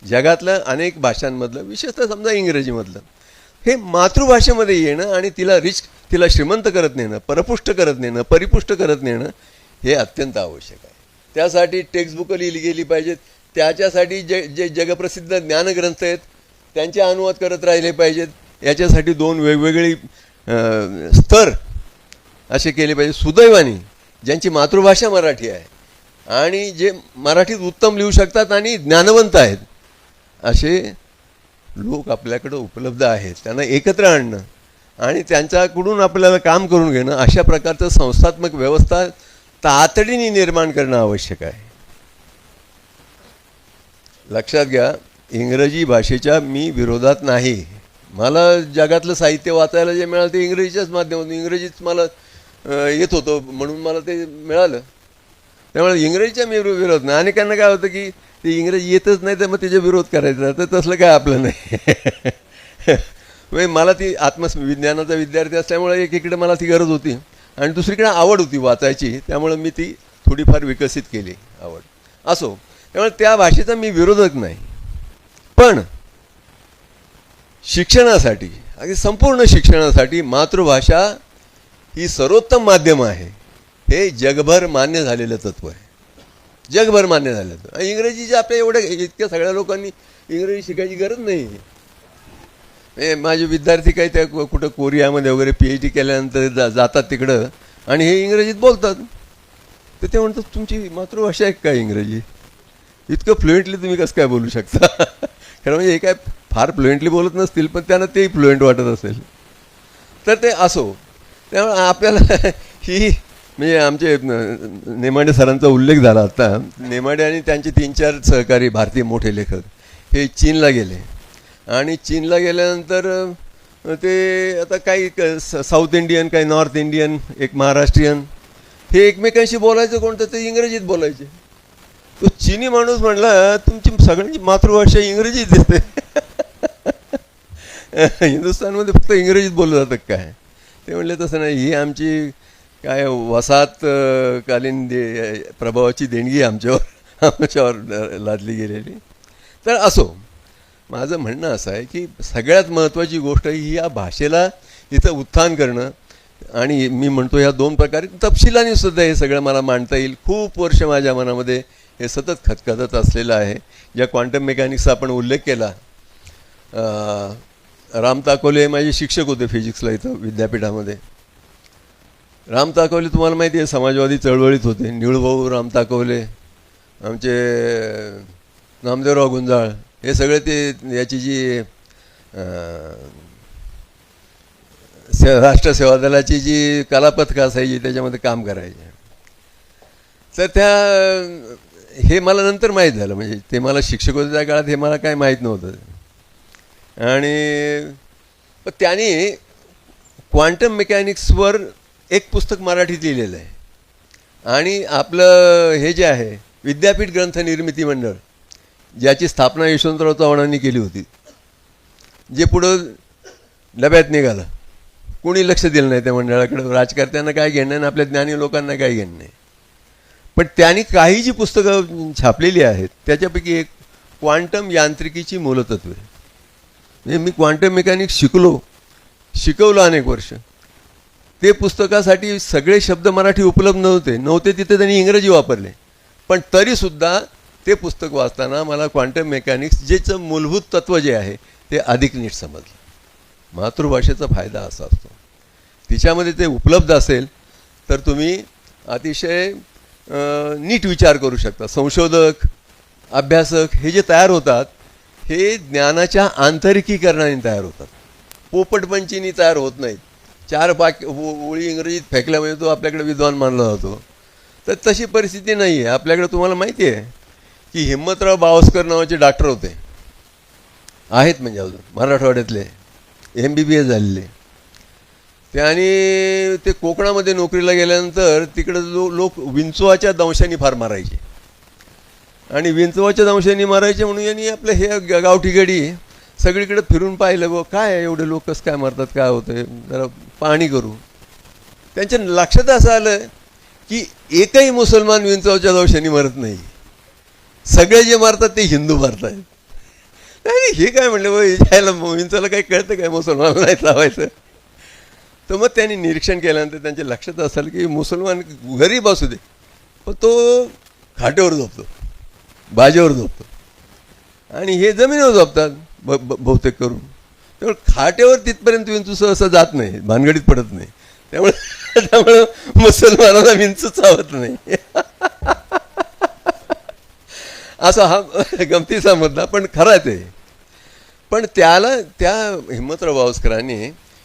जगातलं अनेक भाषांमधलं, विशेषतः समजा इंग्रजीमधलं, हे मातृभाषेमध्ये येणं आणि तिला श्रीमंत करत नेणं, परपुष्ट करत नेणं, परिपुष्ट करत नेणं हे अत्यंत आवश्यक आहे. त्यासाठी टेक्स्टबुकं लिहिली गेली पाहिजेत. त्याच्यासाठी जे जगप्रसिद्ध ज्ञानग्रंथ आहेत त्यांचे अनुवाद करत राहिले पाहिजेत. याच्यासाठी 2 वेगवेगळी स्तर असे केले पाहिजे. सुदैवाने ज्यांची मातृभाषा मराठी आहे आणि जे मराठीत उत्तम लिहू शकतात आणि ज्ञानवंत आहेत असे लोक आपल्याकडं उपलब्ध आहेत, त्यांना एकत्र आणणं आणि त्यांच्याकडून आपल्याला काम करून घेणं, अशा प्रकारचं संस्थात्मक व्यवस्था तातडीने निर्माण करणं आवश्यक आहे. लक्षात घ्या, इंग्रजी भाषेच्या मी विरोधात नाही. मला जगातलं साहित्य वाचायला जे मिळालं ते इंग्रजीच्याच माध्यमातून, इंग्रजीच मला येत होतं म्हणून मला ते मिळालं. त्यामुळे इंग्रजीच्या मी विरोध नाही. अनेकांना काय होतं की ते इंग्रजी येतच नाही तर मग त्याचा विरोध करायचा, तर तसलं काय आपलं नाही. म्हणजे मला ती आत्मविज्ञानाचा विद्यार्थी असल्यामुळे एकीकडे मला ती गरज होती आणि दुसरीकडे आवड होती वाचायची, त्यामुळं मी ती थोडीफार विकसित केली आवड. असो, त्यामुळे त्या भाषेचा मी विरोधक नाही. पण शिक्षणासाठी, अगदी संपूर्ण शिक्षणासाठी मातृभाषा ही सर्वोत्तम माध्यम आहे, हे जगभर मान्य झालेलं तत्त्व आहे. जगभर मान्य झालेलं. इंग्रजीच्या आपल्या इतक्या सगळ्या लोकांनी इंग्रजी शिकायची गरज नाही. माझे विद्यार्थी काही त्या कुठं कोरियामध्ये वगैरे PhD केल्यानंतर जातात तिकडं आणि हे इंग्रजीत बोलतात, तर ते म्हणतात तुमची मातृभाषा आहे काय इंग्रजी, इतकं फ्लुएंटली तुम्ही कसं काय बोलू शकता. खरं म्हणजे हे काय फार फ्लुएंटली बोलत नसतील, पण त्यांना तेही फ्लुएंट वाटत असेल, तर ते असो. त्यामुळे आपल्याला ही म्हणजे आमचे नेमाडे सरांचा उल्लेख झाला आता. नेमाडे आणि त्यांचे 3-4 सहकारी भारतीय मोठे लेखक हे चीनला गेले आणि चीनला गेल्यानंतर ते आता काही साऊथ इंडियन, काही नॉर्थ इंडियन, एक महाराष्ट्रीयन, हे एकमेकांशी बोलायचं कोणतं ते इंग्रजीत बोलायचे. तो चीनी माणूस म्हणला तुमची सगळ्यांची मातृभाषा इंग्रजीत येते. हिंदुस्थानमध्ये फक्त इंग्रजीत बोललं जातं काय. ते म्हणले तसं नाही, ही आमची काय वसाहत कालीन प्रभावाची देणगी आमच्यावर लादली गेलेली. तर असो, माझं म्हणणं असं आहे की सगळ्यात महत्त्वाची गोष्ट ही या भाषेला इथं उत्थान करणं. आणि मी म्हणतो ह्या 2 प्रकारे तपशिलाने सुद्धा हे सगळं मला मांडता येईल. खूप वर्ष माझ्या मनामध्ये हे सतत खतखतत असलेलं आहे. ज्या क्वांटम मेकॅनिक्सचा आपण उल्लेख केला, राम ताकोले माझे शिक्षक होते फिजिक्सला इथं विद्यापीठामध्ये. राम ताकवले तुम्हाला माहिती आहे समाजवादी चळवळीत होते. निळूभाऊ राम ताकवले, आमचे नामदेवराव गुंजाळ, हे सगळे ते याची जी राष्ट्र सेवा दलाची जी कलापथकं असायची त्याच्यामध्ये काम करायचे. तर हे मला नंतर माहीत झालं, म्हणजे ते मला शिक्षक होते त्या काळात हे मला काय माहीत नव्हतं. आणि त्यांनी क्वांटम मेकॅनिक्सवर एक पुस्तक मराठीत लिहिलेलं आहे आणि आपलं हे जे आहे विद्यापीठ ग्रंथ निर्मिती मंडळ, ज्याची स्थापना यशवंतराव चव्हाणांनी केली होती, जे पुढं डब्यात निघालं. कोणी लक्ष दिलं नाही त्या मंडळाकडे. राजकारत्यांना काय घेणं नाही, आपल्या ज्ञानी लोकांना काय घेणं नाही. पण त्यांनी काही जी पुस्तकं छापलेली आहेत त्याच्यापैकी एक क्वांटम यांत्रिकीची मूलतत्वे. म्हणजे मी क्वांटम मेकॅनिक्स शिकवलं अनेक वर्ष. ते पुस्तकासाठी सगळे शब्द मराठी उपलब्ध नव्हते तिथे त्यांनी इंग्रजी वापरले. पण तरीसुद्धा ते पुस्तक वाचताना मला क्वांटम मेकॅनिक्स जेचं मूलभूत तत्त्व जे आहे ते अधिक नीट समजलं. मातृभाषेचा फायदा असा असतो, तिच्यामध्ये ते उपलब्ध असेल तर तुम्ही अतिशय नीट विचार करू शकता. संशोधक, अभ्यासक हे जे तयार होतात हे ज्ञानाच्या आंतरिकीकरणाने तयार होतात, पोपटपंचीनी तयार होत नाहीत. 4 ओळी इंग्रजीत फेकल्यामुळे तो आपल्याकडे विद्वान मानला जातो. तर तशी परिस्थिती नाही आहे आपल्याकडे. तुम्हाला माहिती आहे की हिम्मतराव बावस्कर नावाचे डॉक्टर होते, आहेत म्हणजे अजून मराठवाड्यातले, MBBS झालेले. त्यांनी ते कोकणामध्ये नोकरीला गेल्यानंतर तिकडं लोक विंचवाच्या दंशाने फार मारायचे आणि विंचवाच्या दंशाने मारायचे म्हणून यांनी आपलं हे गावठी गडी सगळीकडे फिरून पाहिलं, गो काय एवढे लोक कसं काय मारतात, काय होतं, जरा पाहणी करू. त्यांच्या लक्षात असं आलं की एकही मुसलमान विंचवाच्या दंशाने मरत नाही, सगळे जे मारतात ते हिंदू मारतात. नाही हे काय म्हणलं बघ, यायला विंचवाला काही कळतं काय मुसलमानाला नाही लावायचं. तर मग त्यांनी निरीक्षण केल्यानंतर त्यांच्या लक्षात असेल की मुसलमान गरीब असू दे पण तो खाटेवर झोपतो, बाजेवर झोपतो आणि हे जमिनीवर झोपतात बहुतेक करून. त्यामुळे खाटेवर तिथपर्यंत विंचू सहसा जात नाही, भानगडीत पडत नाही. त्यामुळं मुसलमानाला विंचू चावत नाही. असा हा गमतीचा मुद्दा, पण खरा ते. पण त्याला त्या हिम्मतराव भावस्करांनी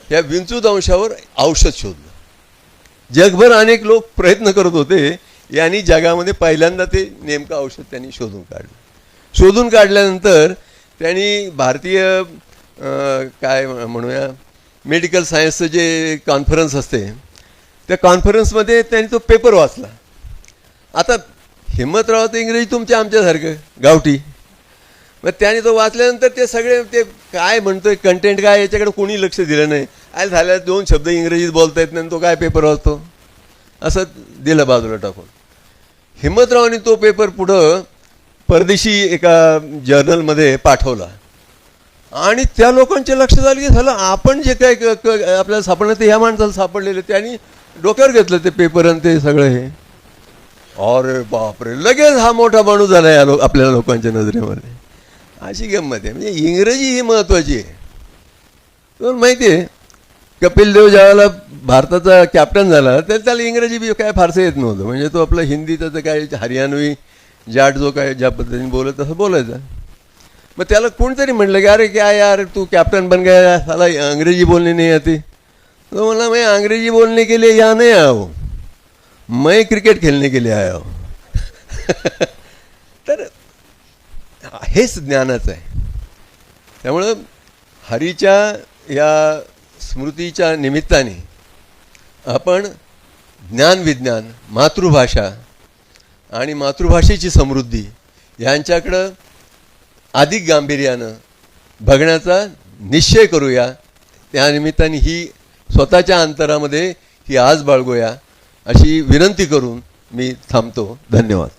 या विंचूदंशावर औषध शोधलं. जगभर अनेक लोक प्रयत्न करत होते, यांनी जगामध्ये पहिल्यांदा ते नेमकं औषध त्यांनी शोधून काढलं. शोधून काढल्यानंतर त्यांनी भारतीय काय म्हणूया मेडिकल सायन्सचं जे कॉन्फरन्स असते त्या कॉन्फरन्समध्ये त्यांनी तो पेपर वाचला. आता हिम्मतराव तर इंग्रजी तुमच्या आमच्यासारखं गावठी, मग त्याने तो वाचल्यानंतर ते सगळे ते काय म्हणतोय कंटेंट काय याच्याकडे कोणी लक्ष दिलं नाही. आय झाल्या 2 शब्द इंग्रजीत बोलता येत नाही, तो काय पेपर वाचतो, असं दिलं बाजूला टाकून. हिम्मतरावांनी तो पेपर पुढं परदेशी एका जर्नलमध्ये पाठवला आणि त्या लोकांचे लक्ष झालं की झालं आपण जे काय आपल्याला सापडलं ते ह्या माणसाला सापडलेलं. त्यांनी डोक्यावर घेतलं ते पेपर आणि ते सगळं हे. अरे बापरे, लगेच हा मोठा माणूस झाला या आपल्या लोकांच्या नजरेमध्ये. अशी गंमत आहे. म्हणजे इंग्रजी ही महत्त्वाची आहे. तुम्हाला माहिती आहे कपिल देव ज्यावेळेला भारताचा कॅप्टन झाला तर त्याला इंग्रजी बी काय फारसं येत नव्हतं. म्हणजे तो आपलं हिंदीचं तर काय हरियाणवी जाट जो काय ज्या पद्धतीने बोलत तसं बोलायचं. मग त्याला कोणतरी म्हटलं की अरे क्या यार तू कॅप्टन बन गया, साला अंग्रेजी बोलने नहीं आती. तो म्हणला मैं अंग्रेजी बोलने के लिए यहाँ नहीं आया हूँ, मैं क्रिकेट खेलने के लिए आया हूँ. तर हेच ज्ञानाचं आहे. त्यामुळं हरीच्या या स्मृतीच्या निमित्ताने आपण ज्ञानविज्ञान, मातृभाषा आणि मातृभाषेची समृद्धी यांच्याकडं अधिक गांभीर्यानं बघण्याचा निश्चय करूया. त्यानिमित्ताने ही स्वतःच्या अंतरामध्ये ही आज बाळगूया अशी विनंती करून मी थांबतो. धन्यवाद.